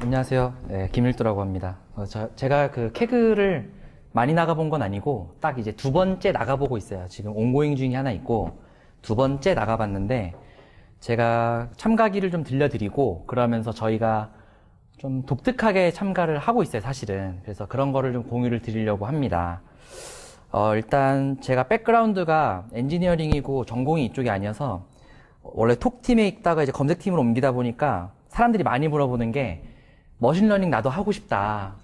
안녕하세요. 네, 김일두라고 합니다. 제가 그 캐그를 많이 나가본 건 아니고 딱 이제 두 번째 나가보고 있어요. 지금 온고잉 중에 하나 있고 두 번째 나가봤는데 제가 참가기를 좀 들려드리고 그러면서 저희가 좀 독특하게 참가를 하고 있어요, 사실은. 그래서 그런 거를 좀 공유를 드리려고 합니다. 일단 제가 백그라운드가 엔지니어링이고 전공이 이쪽이 아니어서 원래 톡팀에 있다가 이제 검색팀으로 옮기다 보니까 사람들이 많이 물어보는 게 머신러닝 나도 하고 싶다.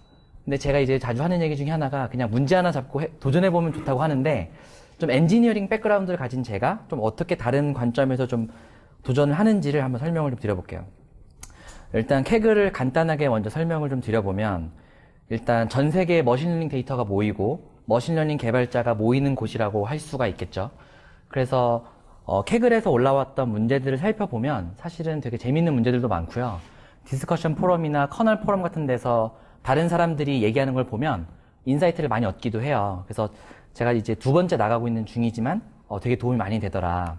근데 제가 이제 자주 하는 얘기 중에 하나가 그냥 문제 하나 잡고 도전해보면 좋다고 하는데 좀 엔지니어링 백그라운드를 가진 제가 좀 어떻게 다른 관점에서 좀 도전을 하는지를 한번 설명을 좀 드려볼게요. 일단 캐그를 간단하게 먼저 설명을 좀 드려보면 일단 전 세계에 머신러닝 데이터가 모이고 머신러닝 개발자가 모이는 곳이라고 할 수가 있겠죠. 그래서 캐글에서 올라왔던 문제들을 살펴보면 사실은 되게 재밌는 문제들도 많고요. 디스커션 포럼이나 커널 포럼 같은 데서 다른 사람들이 얘기하는 걸 보면 인사이트를 많이 얻기도 해요. 그래서 제가 이제 두 번째 나가고 있는 중이지만 되게 도움이 많이 되더라.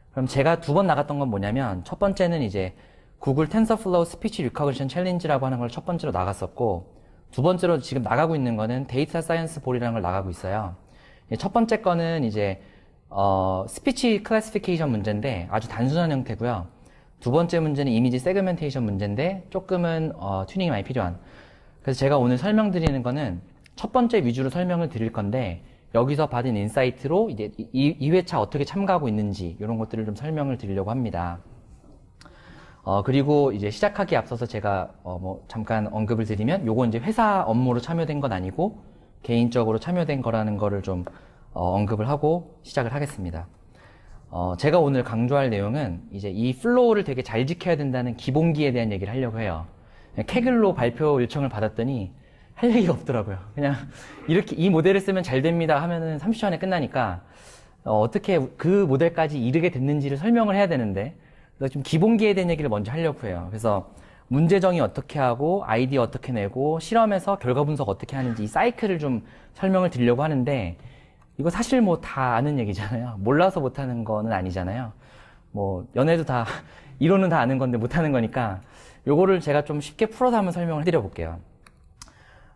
그럼 제가 두 번 나갔던 건 뭐냐면 첫 번째는 이제 구글 텐서플로우 스피치 리커그니션 챌린지라고 하는 걸 첫 번째로 나갔었고 두 번째로 지금 나가고 있는 거는 데이터 사이언스 볼이라는 걸 나가고 있어요. 첫 번째 거는 이제 스피치 클래시피케이션 문제인데 아주 단순한 형태고요. 두 번째 문제는 이미지 세그멘테이션 문제인데 조금은 튜닝이 많이 필요한. 그래서 제가 오늘 설명드리는 거는 첫 번째 위주로 설명을 드릴 건데 여기서 받은 인사이트로 이제 2회차 어떻게 참가하고 있는지 이런 것들을 좀 설명을 드리려고 합니다. 그리고 이제 시작하기에 앞서서 제가 잠깐 언급을 드리면 요거 이제 회사 업무로 참여된 건 아니고 개인적으로 참여된 거라는 거를 좀 언급을 하고 시작을 하겠습니다. 제가 오늘 강조할 내용은 이제 이 플로우를 되게 잘 지켜야 된다는 기본기에 대한 얘기를 하려고 해요. 캐글로 발표 요청을 받았더니 할 얘기가 없더라고요. 그냥 이렇게 이 모델을 쓰면 잘 됩니다 하면은 30초 안에 끝나니까 어떻게 그 모델까지 이르게 됐는지를 설명을 해야 되는데 그래서 좀 기본기에 대한 얘기를 먼저 하려고 해요. 그래서 문제 정의 어떻게 하고 아이디어 어떻게 내고 실험에서 결과 분석 어떻게 하는지 이 사이클을 좀 설명을 드리려고 하는데 이거 사실 뭐 다 아는 얘기잖아요. 몰라서 못하는 거는 아니잖아요. 뭐 연애도 다 이론은 다 아는 건데 못하는 거니까 요거를 제가 좀 쉽게 풀어서 한번 설명을 해드려 볼게요.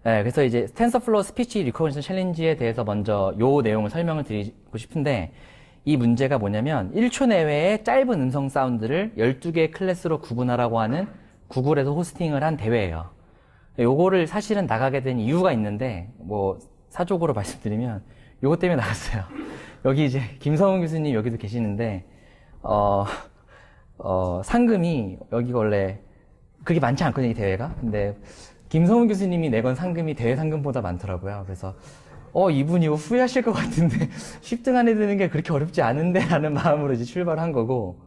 네, 그래서 이제 텐서플로우 스피치 리커그니션 챌린지에 대해서 먼저 요 내용을 설명을 드리고 싶은데 이 문제가 뭐냐면 1초 내외의 짧은 음성 사운드를 12개의 클래스로 구분하라고 하는 구글에서 호스팅을 한 대회예요. 요거를 사실은 나가게 된 이유가 있는데 뭐 사족으로 말씀드리면 요것 때문에 나갔어요. 여기 이제 김성훈 교수님 여기도 계시는데 상금이 여기가 원래 그게 많지 않거든요, 이 대회가. 근데 김성훈 교수님이 내건 상금이 대회 상금보다 많더라고요. 그래서 이분 이거 후회하실 것 같은데 10등 안에 드는 게 그렇게 어렵지 않은데 라는 마음으로 이제 출발한 거고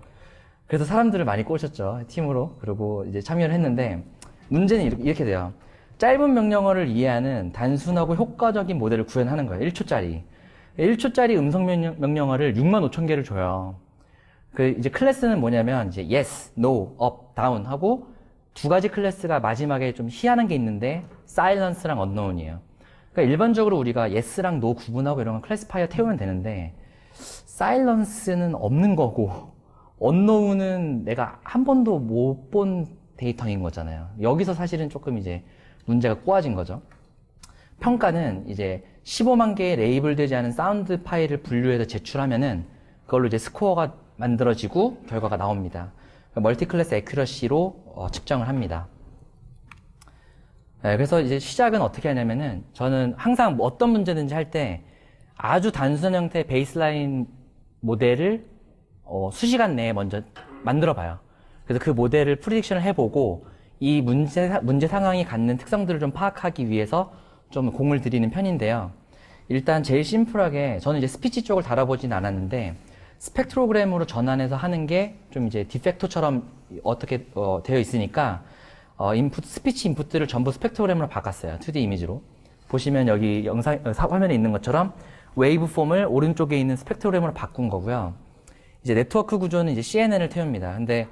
그래서 사람들을 많이 꼬셨죠, 팀으로. 그리고 이제 참여를 했는데 문제는 이렇게 돼요. 짧은 명령어를 이해하는 단순하고 효과적인 모델을 구현하는 거예요. 1초짜리. 1초짜리 음성 명령어를 65,000개를 줘요. 이제 클래스는 뭐냐면 이제 yes, no, up, down 하고 두 가지 클래스가 마지막에 좀 희한한 게 있는데 silence랑 unknown이에요. 그러니까 일반적으로 우리가 yes랑 no 구분하고 이런 건 클래시파이어 태우면 되는데 silence는 없는 거고 unknown은 내가 한 번도 못 본 데이터인 거잖아요. 여기서 사실은 조금 이제 문제가 꼬아진 거죠. 평가는 이제 15만 개의 레이블되지 않은 사운드 파일을 분류해서 제출하면은 그걸로 이제 스코어가 만들어지고 결과가 나옵니다. 멀티 클래스 애큐러시로 측정을 합니다. 네, 그래서 이제 시작은 어떻게 하냐면은 저는 항상 어떤 문제든지 할 때 아주 단순한 형태의 베이스라인 모델을 수시간 내에 먼저 만들어 봐요. 그래서 그 모델을 프리딕션을 해보고 이 문제 상황이 갖는 특성들을 좀 파악하기 위해서 좀 공을 들이는 편인데요. 일단 제일 심플하게 저는 이제 스피치 쪽을 다뤄보진 않았는데 스펙트로그램으로 전환해서 하는 게 좀 이제 디팩토처럼 어떻게 되어 있으니까 스피치 인풋들을 전부 스펙트로그램으로 바꿨어요. 2D 이미지로. 보시면 여기 화면에 있는 것처럼 웨이브 폼을 오른쪽에 있는 스펙트로그램으로 바꾼 거고요. 이제 네트워크 구조는 이제 CNN을 태웁니다. 근데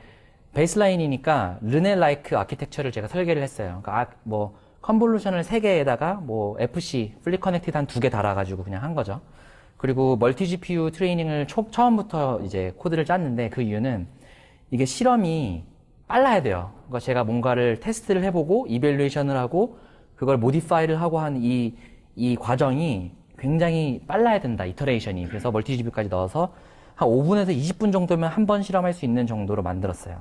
베이스라인이니까 르네-라이크 아키텍처를 제가 설계를 했어요. 그러니까 컨볼루션을 3개에다가 FC, 플리 커넥티드 한 2개 달아가지고 그냥 한 거죠. 그리고 멀티 GPU 트레이닝을 처음부터 이제 코드를 짰는데 그 이유는 이게 실험이 빨라야 돼요. 그러니까 제가 뭔가를 테스트를 해보고 이밸류에이션을 하고 그걸 모디파이를 하고 한 이 과정이 굉장히 빨라야 된다. 이터레이션이. 그래서 멀티지뷰까지 넣어서 한 5분에서 20분 정도면 한 번 실험할 수 있는 정도로 만들었어요.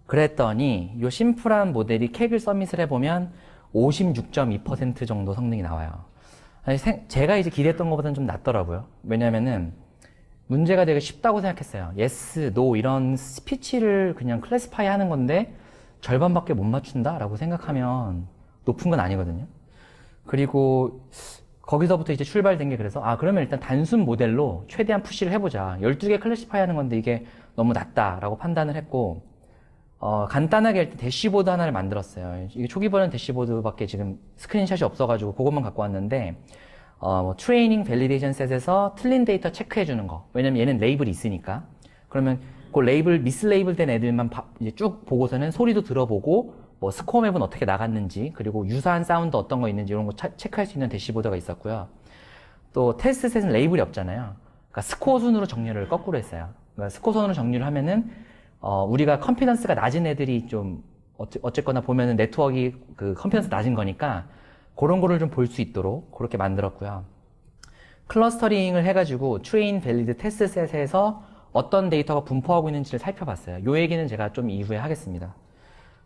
그랬더니 이 심플한 모델이 캑을 서밋을 해보면 56.2% 정도 성능이 나와요. 제가 이제 기대했던 것보다는 좀 낫더라고요. 왜냐면은 문제가 되게 쉽다고 생각했어요. yes, no 이런 스피치를 그냥 클래시파이 하는 건데 절반밖에 못 맞춘다라고 생각하면 높은 건 아니거든요. 그리고 거기서부터 이제 출발된 게 그래서 그러면 일단 단순 모델로 최대한 푸시를 해보자. 12개 클래시파이 하는 건데 이게 너무 낮다라고 판단을 했고 간단하게 일단 대시보드 하나를 만들었어요. 이게 초기 버전 대시보드밖에 지금 스크린샷이 없어가지고 그것만 갖고 왔는데 트레이닝 밸리데이션 셋에서 틀린 데이터 체크해주는 거. 왜냐면 얘는 레이블이 있으니까. 그러면 그 레이블, 미스 레이블 된 애들만 이제 쭉 보고서는 소리도 들어보고 뭐 스코어 맵은 어떻게 나갔는지 그리고 유사한 사운드 어떤 거 있는지 이런 거 체크할 수 있는 대시보드가 있었고요. 또 테스트 셋은 레이블이 없잖아요. 그러니까 스코어 순으로 정렬을 거꾸로 했어요. 그러니까 스코어 순으로 정렬을 하면은 우리가 컨피던스가 낮은 애들이 좀 어쨌거나 보면은 네트워크가 그 컨피던스 낮은 거니까 그런 거를 좀 볼 수 있도록 그렇게 만들었고요. 클러스터링을 해가지고 트레인 밸리드 테스트 셋에서 어떤 데이터가 분포하고 있는지를 살펴봤어요. 요 얘기는 제가 좀 이후에 하겠습니다.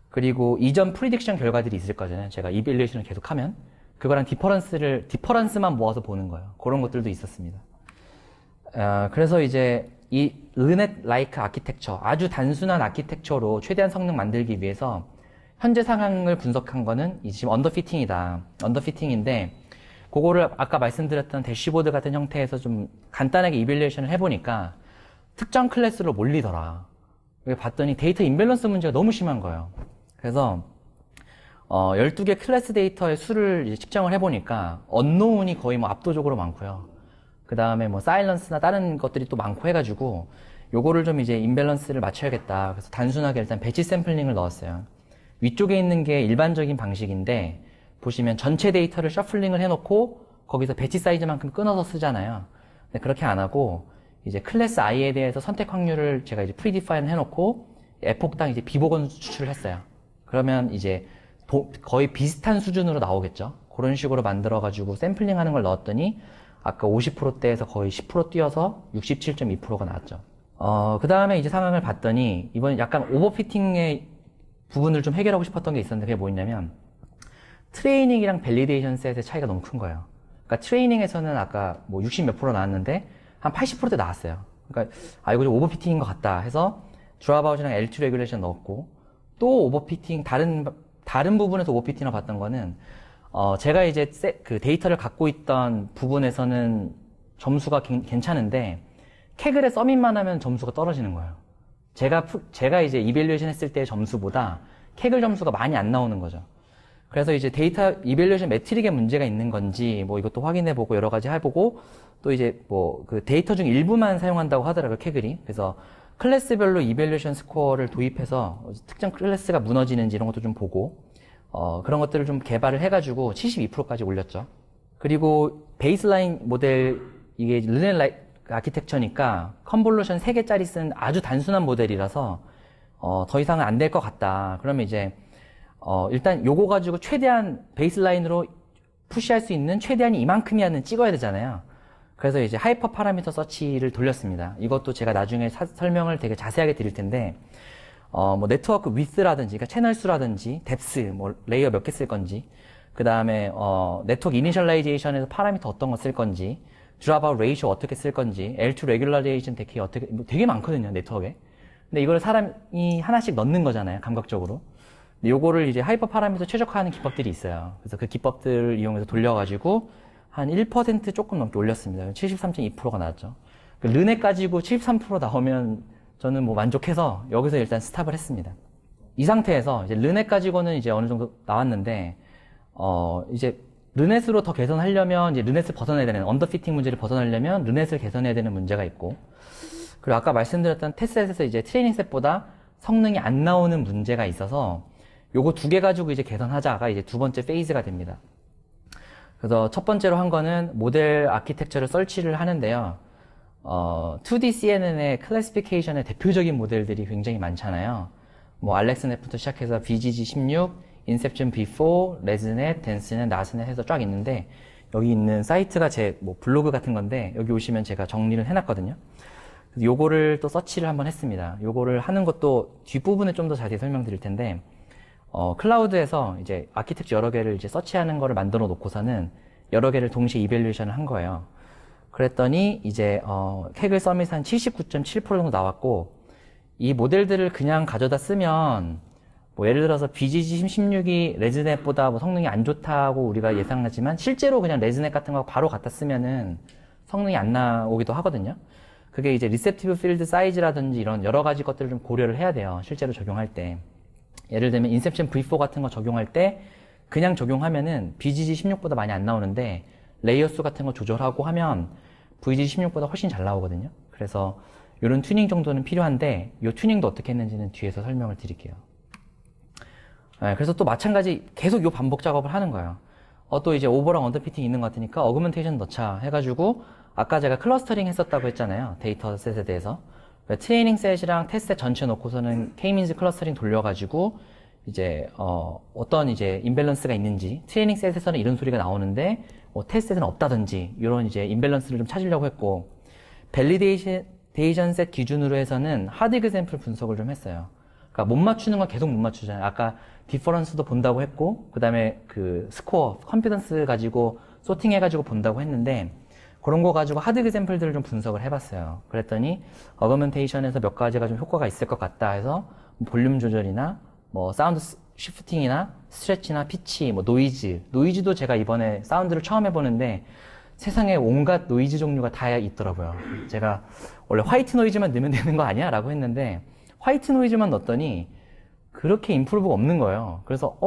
그리고 이전 프리딕션 결과들이 있을 거잖아요. 제가 이밸류에이션을 계속 하면 그거랑 디퍼런스만 모아서 보는 거예요. 그런 것들도 있었습니다. 그래서 이제 이 르넷 라이크 아키텍처, 아주 단순한 아키텍처로 최대한 성능 만들기 위해서 현재 상황을 분석한 거는 지금 언더피팅이다. 언더피팅인데 그거를 아까 말씀드렸던 대시보드 같은 형태에서 좀 간단하게 이밸류에이션을 해보니까 특정 클래스로 몰리더라. 봤더니 데이터 임밸런스 문제가 너무 심한 거예요. 그래서 12개 클래스 데이터의 수를 이제 측정을 해보니까 언노운이 거의 뭐 압도적으로 많고요. 그 다음에 뭐 사일런스나 다른 것들이 또 많고 해가지고 요거를 좀 이제 임밸런스를 맞춰야겠다. 그래서 단순하게 일단 배치 샘플링을 넣었어요. 위쪽에 있는 게 일반적인 방식인데 보시면 전체 데이터를 셔플링을 해놓고 거기서 배치 사이즈만큼 끊어서 쓰잖아요. 근데 그렇게 안 하고 이제 클래스 i에 대해서 선택 확률을 제가 이제 프리디파인 해놓고 에폭당 이제 비보건 추출을 했어요. 그러면 이제 거의 비슷한 수준으로 나오겠죠. 그런 식으로 만들어가지고 샘플링 하는 걸 넣었더니 아까 50%대에서 거의 10% 뛰어서 67.2%가 나왔죠. 그 다음에 이제 상황을 봤더니 이번 약간 오버피팅의 부분을 좀 해결하고 싶었던 게 있었는데 그게 뭐였냐면 트레이닝이랑 밸리데이션 셋의 차이가 너무 큰 거예요. 그러니까 트레이닝에서는 아까 뭐 60 몇 프로 나왔는데 한 80%대 나왔어요. 그러니까 이거 좀 오버피팅인 것 같다 해서 드랍아웃이랑 L2 레귤레이션 넣었고 또 오버피팅 다른 부분에서 오버피팅을 봤던 거는 제가 이제 그 데이터를 갖고 있던 부분에서는 점수가 괜찮은데 캐글에 서밋만 하면 점수가 떨어지는 거예요. 제가 이제 이밸류에이션 했을 때의 점수보다 캐글 점수가 많이 안 나오는 거죠. 그래서 이제 데이터 이밸류에이션 매트릭에 문제가 있는 건지 뭐 이것도 확인해보고 여러 가지 해보고 또 이제 뭐 그 데이터 중 일부만 사용한다고 하더라고요, 캐글이. 그래서 클래스별로 이밸류에이션 스코어를 도입해서 특정 클래스가 무너지는지 이런 것도 좀 보고 그런 것들을 좀 개발을 해가지고 72%까지 올렸죠. 그리고 베이스라인 모델 이게 르넷 아키텍처니까 컨볼루션 3개짜리 쓴 아주 단순한 모델이라서 더 이상은 안 될 것 같다. 그러면 이제 일단 요거 가지고 최대한 베이스라인으로 푸시할 수 있는 최대한이 이만큼이야는 찍어야 되잖아요. 그래서 이제 하이퍼 파라미터 서치를 돌렸습니다. 이것도 제가 나중에 설명을 되게 자세하게 드릴 텐데 뭐 네트워크 위스라든지 그러니까 채널 수라든지 뎁스 뭐 레이어 몇 개 쓸 건지 그 다음에 네트워크 이니셜라이제이션에서 파라미터 어떤 거 쓸 건지 드랍아웃 레이쇼 어떻게 쓸 건지 L2 레귤러레이션 데키 어떻게 뭐 되게 많거든요, 네트워크에. 근데 이걸 사람이 하나씩 넣는 거잖아요, 감각적으로. 근데 요거를 이제 하이퍼 파라미터 최적화하는 기법들이 있어요. 그래서 그 기법들을 이용해서 돌려가지고 한 1% 조금 넘게 올렸습니다. 73.2%가 나왔죠. 르넷 가지고 73% 나오면 저는 뭐 만족해서 여기서 일단 스탑을 했습니다. 이 상태에서 이제 르넷 가지고는 이제 어느 정도 나왔는데 이제 르넷으로 더 개선하려면 이제 르넷을 벗어나야 되는 언더피팅 문제를 벗어나려면 르넷을 개선해야 되는 문제가 있고 그리고 아까 말씀드렸던 테스트셋에서 이제 트레이닝 셋보다 성능이 안 나오는 문제가 있어서 요거 2개 가지고 이제 개선하자가 이제 두 번째 페이즈가 됩니다. 그래서 첫 번째로 한 거는 모델 아키텍처를 설치를 하는데요. 2D CNN의 클래시피케이션의 대표적인 모델들이 굉장히 많잖아요. 뭐 알렉스넷부터 시작해서 BGG16, 인셉션 B4, 레즈넷, 댄스넷, 나스넷 해서 쫙 있는데 여기 있는 사이트가 제 뭐 블로그 같은 건데 여기 오시면 제가 정리를 해놨거든요. 그래서 요거를 또 서치를 한번 했습니다. 요거를 하는 것도 뒷부분에 좀 더 자세히 설명드릴 텐데 클라우드에서 이제 아키텍처 여러 개를 이제 서치하는 거를 만들어 놓고서는 여러 개를 동시에 이밸류에이션을 한 거예요. 그랬더니 이제 캐글 서밋 한 79.7% 정도 나왔고 이 모델들을 그냥 가져다 쓰면 뭐 예를 들어서 BGG16이 레즈넷보다 뭐 성능이 안 좋다고 우리가 예상하지만 실제로 그냥 레즈넷 같은 거 바로 갖다 쓰면은 성능이 안 나오기도 하거든요. 그게 이제 리셉티브 필드 사이즈라든지 이런 여러 가지 것들을 좀 고려를 해야 돼요. 실제로 적용할 때. 예를 들면 인셉션 V4 같은 거 적용할 때 그냥 적용하면은 BGG16보다 많이 안 나오는데 레이어 수 같은 거 조절하고 하면 BGG16보다 훨씬 잘 나오거든요. 그래서 이런 튜닝 정도는 필요한데 이 튜닝도 어떻게 했는지는 뒤에서 설명을 드릴게요. 그래서 또 마찬가지 계속 이 반복 작업을 하는 거예요. 또 이제 오버랑 언더피팅 있는 것 같으니까 어그먼테이션 넣자 해가지고 아까 제가 클러스터링 했었다고 했잖아요. 데이터 셋에 대해서. 트레이닝 셋이랑 테스트 셋 전체 놓고서는 K-means 클러스터링 돌려가지고 이제 어떤 이제 임밸런스가 있는지 트레이닝 셋에서는 이런 소리가 나오는데 테스트 셋은 없다든지 이런 이제 임밸런스를 좀 찾으려고 했고 밸리데이션 셋 기준으로 해서는 하드 엑샘플 분석을 좀 했어요. 그러니까 못 맞추는 건 계속 못 맞추잖아요. 아까 디퍼런스도 본다고 했고 그 다음에 그 스코어, 컨피던스 가지고 소팅해가지고 본다고 했는데 그런 거 가지고 하드 엑샘플들을 좀 분석을 해봤어요. 그랬더니 어그먼테이션에서 몇 가지가 좀 효과가 있을 것 같다 해서 볼륨 조절이나 뭐 사운드 시프팅이나 스트레치나 피치, 뭐 노이즈도 제가 이번에 사운드를 처음 해보는데 세상에 온갖 노이즈 종류가 다 있더라고요. 제가 원래 화이트 노이즈만 넣으면 되는 거 아니야? 라고 했는데 화이트 노이즈만 넣었더니 그렇게 임프루브가 없는 거예요. 그래서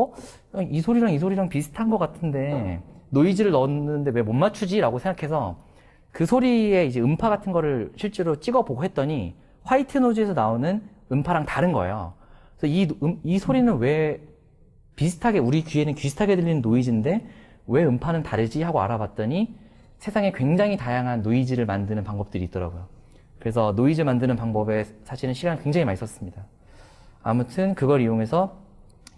이 소리랑 이 소리랑 비슷한 것 같은데 노이즈를 넣었는데 왜 못 맞추지? 라고 생각해서 그 소리의 이제 음파 같은 거를 실제로 찍어보고 했더니 화이트 노이즈에서 나오는 음파랑 다른 거예요. 그래서 이 소리는 왜 비슷하게 우리 귀에는 비슷하게 들리는 노이즈인데 왜 음파는 다르지? 하고 알아봤더니 세상에 굉장히 다양한 노이즈를 만드는 방법들이 있더라고요. 그래서 노이즈 만드는 방법에 사실은 시간을 굉장히 많이 썼습니다. 아무튼 그걸 이용해서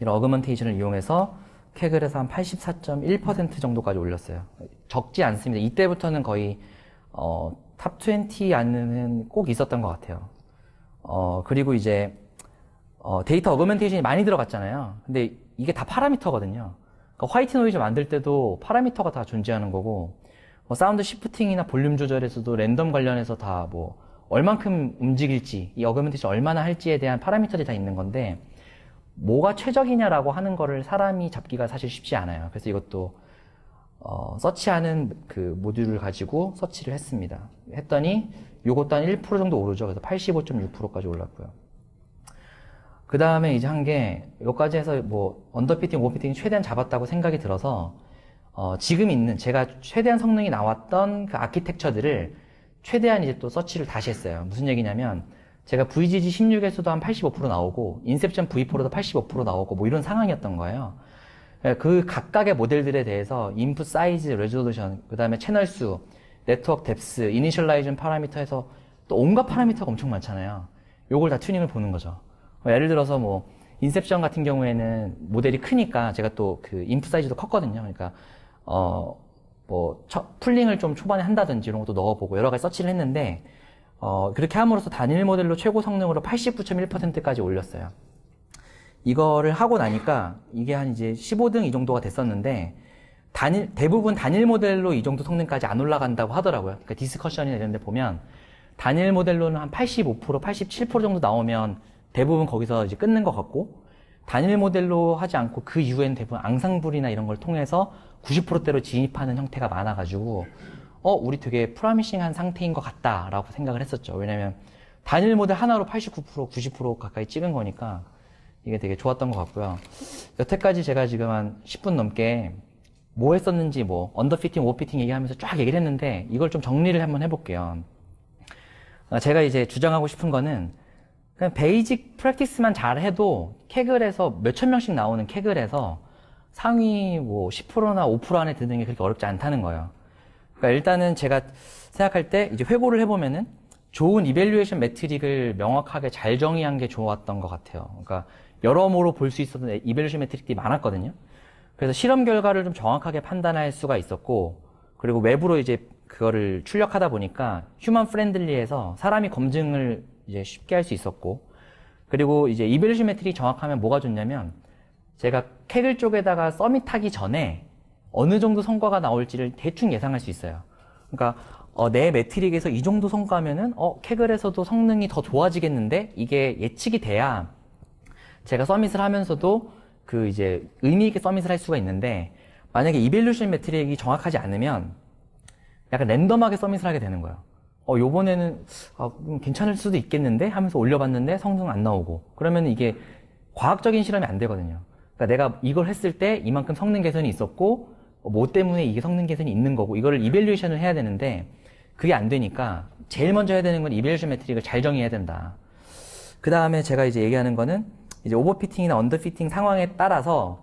이런 어그먼테이션을 이용해서 캐글에서 한 84.1% 정도까지 올렸어요. 적지 않습니다. 이때부터는 거의 탑 20 안에는 꼭 있었던 것 같아요. 그리고 이제 데이터 어그먼테이션이 많이 들어갔잖아요. 근데 이게 다 파라미터거든요. 그러니까 화이트 노이즈 만들 때도 파라미터가 다 존재하는 거고 사운드 시프팅이나 볼륨 조절에서도 랜덤 관련해서 다 뭐 얼만큼 움직일지 이 어그먼테이션 얼마나 할지에 대한 파라미터들이 다 있는 건데 뭐가 최적이냐라고 하는 거를 사람이 잡기가 사실 쉽지 않아요. 그래서 이것도 서치하는 그 모듈을 가지고 서치를 했습니다. 했더니 요것도 한 1% 정도 오르죠. 그래서 85.6%까지 올랐고요. 그 다음에 이제 한 게 여기까지 해서 뭐 언더피팅, 오버피팅 최대한 잡았다고 생각이 들어서 지금 있는 제가 최대한 성능이 나왔던 그 아키텍처들을 최대한 이제 또 서치를 다시 했어요. 무슨 얘기냐면 제가 VGG16에서도 한 85% 나오고 인셉션 V4로도 85% 나오고 뭐 이런 상황이었던 거예요. 그 각각의 모델들에 대해서 인풋 사이즈, 레졸루션, 그 다음에 채널 수, 네트워크 뎁스, 이니셜라이징 파라미터에서 또 온갖 파라미터가 엄청 많잖아요. 요걸 다 튜닝을 보는 거죠. 예를 들어서 뭐 인셉션 같은 경우에는 모델이 크니까 제가 또 그 인풋 사이즈도 컸거든요. 그러니까 뭐 풀링을 좀 초반에 한다든지 이런 것도 넣어보고 여러 가지 서치를 했는데 그렇게 함으로써 단일 모델로 최고 성능으로 89.1%까지 올렸어요. 이거를 하고 나니까 이게 한 이제 15등 이 정도가 됐었는데 대부분 단일 모델로 이 정도 성능까지 안 올라간다고 하더라고요. 그러니까 디스커션이나 이런 데 보면 단일 모델로는 한 85%, 87% 정도 나오면 대부분 거기서 이제 끊는 것 같고 단일 모델로 하지 않고 그 이후에는 대부분 앙상블이나 이런 걸 통해서 90%대로 진입하는 형태가 많아가지고 우리 되게 프로미싱한 상태인 것 같다라고 생각을 했었죠. 왜냐면 단일 모델 하나로 89%, 90% 가까이 찍은 거니까 이게 되게 좋았던 것 같고요. 여태까지 제가 지금 한 10분 넘게 뭐 했었는지 뭐 언더피팅, 오버피팅 얘기하면서 쫙 얘기를 했는데 이걸 좀 정리를 한번 해볼게요. 제가 이제 주장하고 싶은 거는 그냥 베이직 프랙티스만 잘해도 캐글에서 몇천 명씩 나오는 캐글에서 상위 뭐 10%나 5% 안에 드는 게 그렇게 어렵지 않다는 거예요. 그러니까 일단은 제가 생각할 때 이제 회고를 해보면은 좋은 이밸류에이션 매트릭을 명확하게 잘 정의한 게 좋았던 것 같아요. 그러니까 여러모로 볼 수 있었던 이벨루션 매트릭들이 많았거든요. 그래서 실험 결과를 좀 정확하게 판단할 수가 있었고, 그리고 외부로 이제 그거를 출력하다 보니까 휴먼 프렌들리해서 사람이 검증을 이제 쉽게 할 수 있었고, 그리고 이제 이벨루션 매트릭이 정확하면 뭐가 좋냐면, 제가 캐글 쪽에다가 서밋하기 전에 어느 정도 성과가 나올지를 대충 예상할 수 있어요. 그러니까 내 매트릭에서 이 정도 성과면은 캐글에서도 성능이 더 좋아지겠는데, 이게 예측이 돼야 제가 서밋을 하면서도 그 이제 의미 있게 서밋을 할 수가 있는데, 만약에 이벨루션 매트릭이 정확하지 않으면 약간 랜덤하게 서밋을 하게 되는 거예요. 요번에는 괜찮을 수도 있겠는데 하면서 올려봤는데 성능 안 나오고, 그러면 이게 과학적인 실험이 안 되거든요. 그러니까 내가 이걸 했을 때 이만큼 성능 개선이 있었고, 뭐 때문에 이게 성능 개선이 있는 거고, 이거를 이벨루에이션을 해야 되는데 그게 안 되니까 제일 먼저 해야 되는 건 이벨루에이션 매트릭을 잘 정의해야 된다. 그 다음에 제가 이제 얘기하는 거는 이제 오버피팅이나 언더피팅 상황에 따라서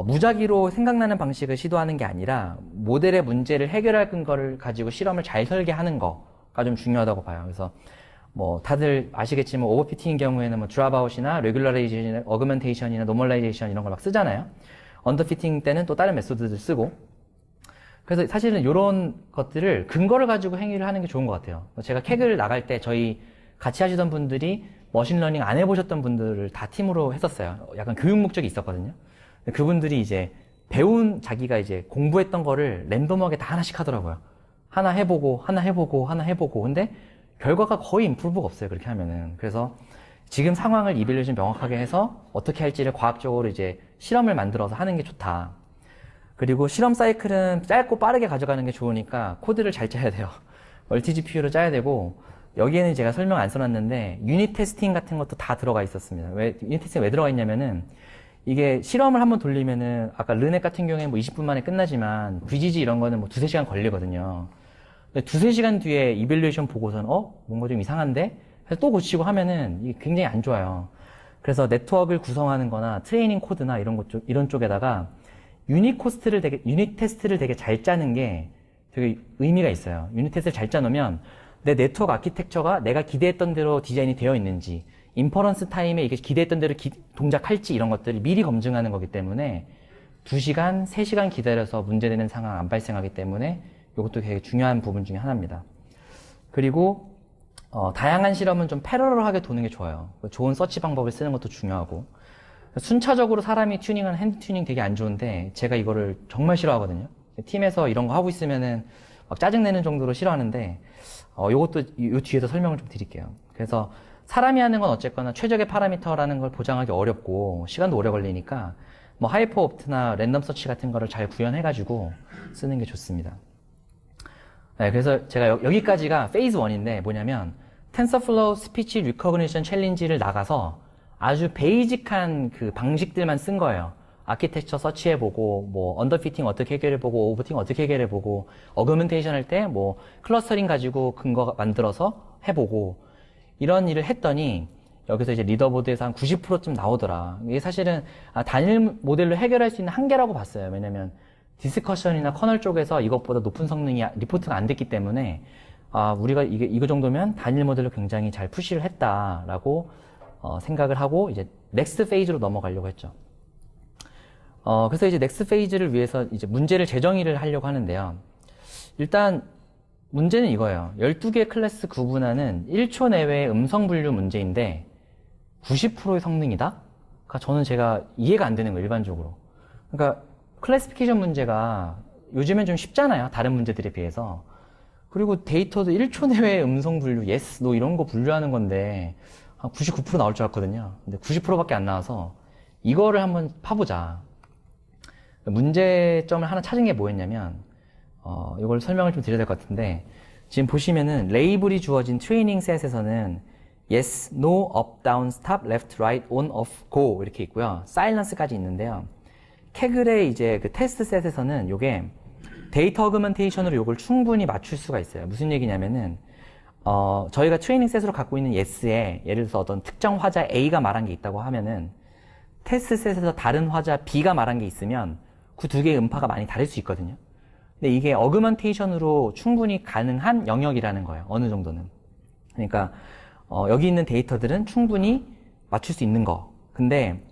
무작위로 생각나는 방식을 시도하는 게 아니라 모델의 문제를 해결할 근거를 가지고 실험을 잘 설계하는 거가 좀 중요하다고 봐요. 그래서 뭐 다들 아시겠지만 오버피팅인 경우에는 뭐 드랍아웃이나 레귤러라이제이션이나 어그멘테이션이나 노멀라이제이션 이런 걸 막 쓰잖아요. 언더피팅 때는 또 다른 메소드들 쓰고. 그래서 사실은 이런 것들을 근거를 가지고 행위를 하는 게 좋은 것 같아요. 제가 캐글 나갈 때 저희 같이 하시던 분들이 머신러닝 안 해보셨던 분들을 다 팀으로 했었어요. 약간 교육 목적이 있었거든요. 그분들이 이제 배운 자기가 이제 공부했던 거를 랜덤하게 다 하나씩 하더라고요. 하나 해보고, 하나 해보고, 하나 해보고. 근데 결과가 거의 임프루브가 없어요. 그렇게 하면은. 그래서 지금 상황을 이벨루션 명확하게 해서 어떻게 할지를 과학적으로 이제 실험을 만들어서 하는 게 좋다. 그리고 실험 사이클은 짧고 빠르게 가져가는 게 좋으니까 코드를 잘 짜야 돼요. 멀티 GPU로 짜야 되고, 여기에는 제가 설명 안 써놨는데 유닛 테스팅 같은 것도 다 들어가 있었습니다. 유닛 테스팅 왜 들어가 있냐면은, 이게 실험을 한번 돌리면은 아까 르넥 같은 경우에 뭐 20분 만에 끝나지만 VGG 이런 거는 뭐 2-3시간 걸리거든요. 근데 2-3시간 뒤에 이벨루에이션 보고서는 뭔가 좀 이상한데? 해서 또 고치고 하면은 이게 굉장히 안 좋아요. 그래서 네트워크를 구성하는 거나 트레이닝 코드나 이런 쪽에다가 유닛 테스트를 되게 잘 짜는 게 되게 의미가 있어요. 유닛 테스트를 잘 짜놓으면 내 네트워크 아키텍처가 내가 기대했던 대로 디자인이 되어 있는지, 인퍼런스 타임에 이게 기대했던 대로 동작할지 이런 것들을 미리 검증하는 거기 때문에 2시간, 3시간 기다려서 문제되는 상황 안 발생하기 때문에 이것도 되게 중요한 부분 중에 하나입니다. 그리고 다양한 실험은 좀 패러럴하게 도는 게 좋아요. 좋은 서치 방법을 쓰는 것도 중요하고, 순차적으로 사람이 튜닝하는 핸드 튜닝 되게 안 좋은데 제가 이거를 정말 싫어하거든요. 팀에서 이런 거 하고 있으면은 막 짜증내는 정도로 싫어하는데 요것도 요 뒤에서 설명을 좀 드릴게요. 그래서 사람이 하는 건 어쨌거나 최적의 파라미터라는 걸 보장하기 어렵고 시간도 오래 걸리니까 뭐 하이퍼 옵트나 랜덤 서치 같은 거를 잘 구현해가지고 쓰는 게 좋습니다. 네, 그래서 제가 여기까지가 페이즈 1인데 뭐냐면 TensorFlow Speech Recognition Challenge를 나가서 아주 베이직한 그 방식들만 쓴 거예요. 아키텍처 서치해보고, 뭐, 언더피팅 어떻게 해결해보고, 오버팅 어떻게 해결해보고, 어그멘테이션 할 때 뭐, 클러스터링 가지고 근거 만들어서 해보고, 이런 일을 했더니, 여기서 이제 리더보드에서 한 90%쯤 나오더라. 이게 사실은 단일 모델로 해결할 수 있는 한계라고 봤어요. 왜냐면, 디스커션이나 커널 쪽에서 이것보다 높은 성능이 리포트가 안 됐기 때문에, 우리가 이거 정도면 단일 모델로 굉장히 잘 푸시를 했다라고 생각을 하고, 이제 넥스트 페이지로 넘어가려고 했죠. 그래서 이제 넥스트 페이지를 위해서 이제 문제를 재정의를 하려고 하는데요. 일단, 문제는 이거예요. 12개 클래스 구분하는 1초 내외의 음성 분류 문제인데, 90%의 성능이다? 그러니까 저는 제가 이해가 안 되는 거예요, 일반적으로. 그러니까, 클래시피케이션 문제가 요즘엔 좀 쉽잖아요, 다른 문제들에 비해서. 그리고 데이터도 1초 내외의 음성 분류, yes, no 이런 거 분류하는 건데, 한 99% 나올 줄 알았거든요. 근데 90%밖에 안 나와서, 이거를 한번 파보자. 문제점을 하나 찾은 게 뭐였냐면, 이걸 설명을 좀 드려야 될 것 같은데, 지금 보시면은 레이블이 주어진 트레이닝 셋에서는 yes, no, up, down, stop, left, right, on, off, go 이렇게 있고요. silence까지 있는데요. 캐글의 이제 그 테스트 셋에서는 요게 데이터 어그먼테이션으로 요걸 충분히 맞출 수가 있어요. 무슨 얘기냐면은, 저희가 트레이닝 셋으로 갖고 있는 yes에 예를 들어서 어떤 특정 화자 A가 말한 게 있다고 하면은 테스트 셋에서 다른 화자 B가 말한 게 있으면 그 두 개의 음파가 많이 다를 수 있거든요. 근데 이게 어그먼테이션으로 충분히 가능한 영역이라는 거예요. 어느 정도는. 그러니까 여기 있는 데이터들은 충분히 맞출 수 있는 거. 근데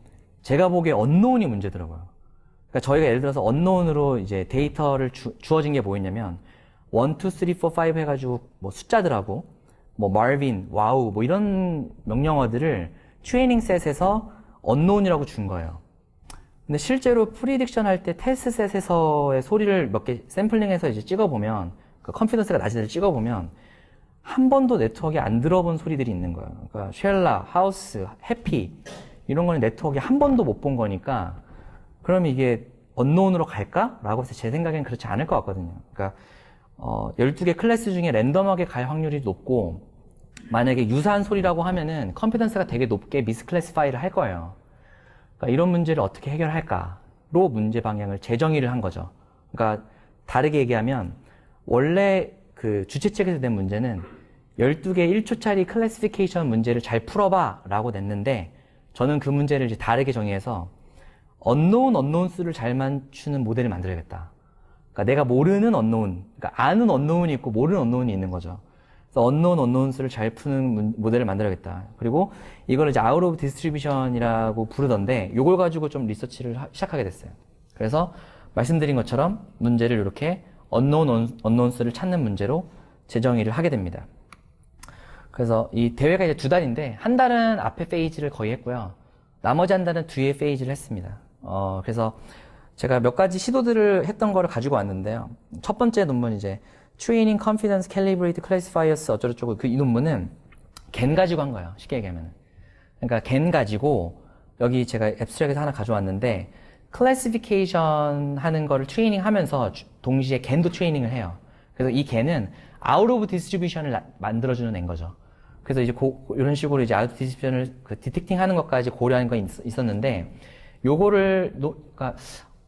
제가 보기에 언노운이 문제더라고요. 그러니까 저희가 예를 들어서 언노운으로 이제 데이터를 주어진 게 뭐였냐면 1, 2, 3, 4, 5 해가지고 뭐 숫자들하고 뭐 말빈, 와우 뭐 이런 명령어들을 트레이닝 셋에서 언노운이라고 준 거예요. 근데 실제로 프리딕션 할 때 테스트 셋에서의 소리를 몇 개 샘플링해서 이제 찍어보면 그 컨피던스가 낮은 데를 찍어보면 한 번도 네트워크에 안 들어본 소리들이 있는 거예요. 그러니까 쉘라, 하우스, 해피 이런 거는 네트워크에 한 번도 못 본 거니까 그럼 이게 언노운으로 갈까? 라고 해서 제 생각엔 그렇지 않을 것 같거든요. 그러니까 12개 클래스 중에 랜덤하게 갈 확률이 높고 만약에 유사한 소리라고 하면은 컨피던스가 되게 높게 미스클래시파이를 할 거예요. 그러니까 이런 문제를 어떻게 해결할까로 문제 방향을 재정의를 한 거죠. 그러니까 다르게 얘기하면 원래 그 주최 측에서 낸 문제는 12개 1초짜리 클래시피케이션 문제를 잘 풀어봐 라고 냈는데 저는 그 문제를 이제 다르게 정의해서 언노운 수를 잘 맞추는 모델을 만들어야겠다. 그러니까 내가 모르는 언노운, 그러니까 아는 언노운이 있고 모르는 언노운이 있는 거죠. 그래서 언노운 수를 잘 푸는 모델을 만들어야겠다. 그리고 이걸 이제 아웃 오브 디스트리뷰션이라고 부르던데 이걸 가지고 좀 리서치를 시작하게 됐어요. 그래서 말씀드린 것처럼 문제를 이렇게 언노운 수를 찾는 문제로 재정의를 하게 됩니다. 그래서 이 대회가 이제 2달인데 한 달은 앞에 페이지를 거의 했고요. 나머지 한 달은 뒤에 페이지를 했습니다. 그래서 제가 몇 가지 시도들을 했던 거를 가지고 왔는데요. 첫 번째 논문 이제 Training Confidence Calibrate Classifiers 어쩌고저쩌고 이 논문은 겐 가지고 한 거예요. 쉽게 얘기하면. 그러니까 겐 가지고 여기 제가 앱스트랙에서 하나 가져왔는데 클래시피케이션 하는 거를 트레이닝 하면서 동시에 겐도 트레이닝을 해요. 그래서 이 겐은 아웃 오브 디스트리뷰션을 만들어주는 앤 거죠. 그래서 이제 이런 식으로 이제 아웃 오브 디스트리뷰션을 디텍팅 하는 것까지 고려하는 거 있었는데 요거를 그러니까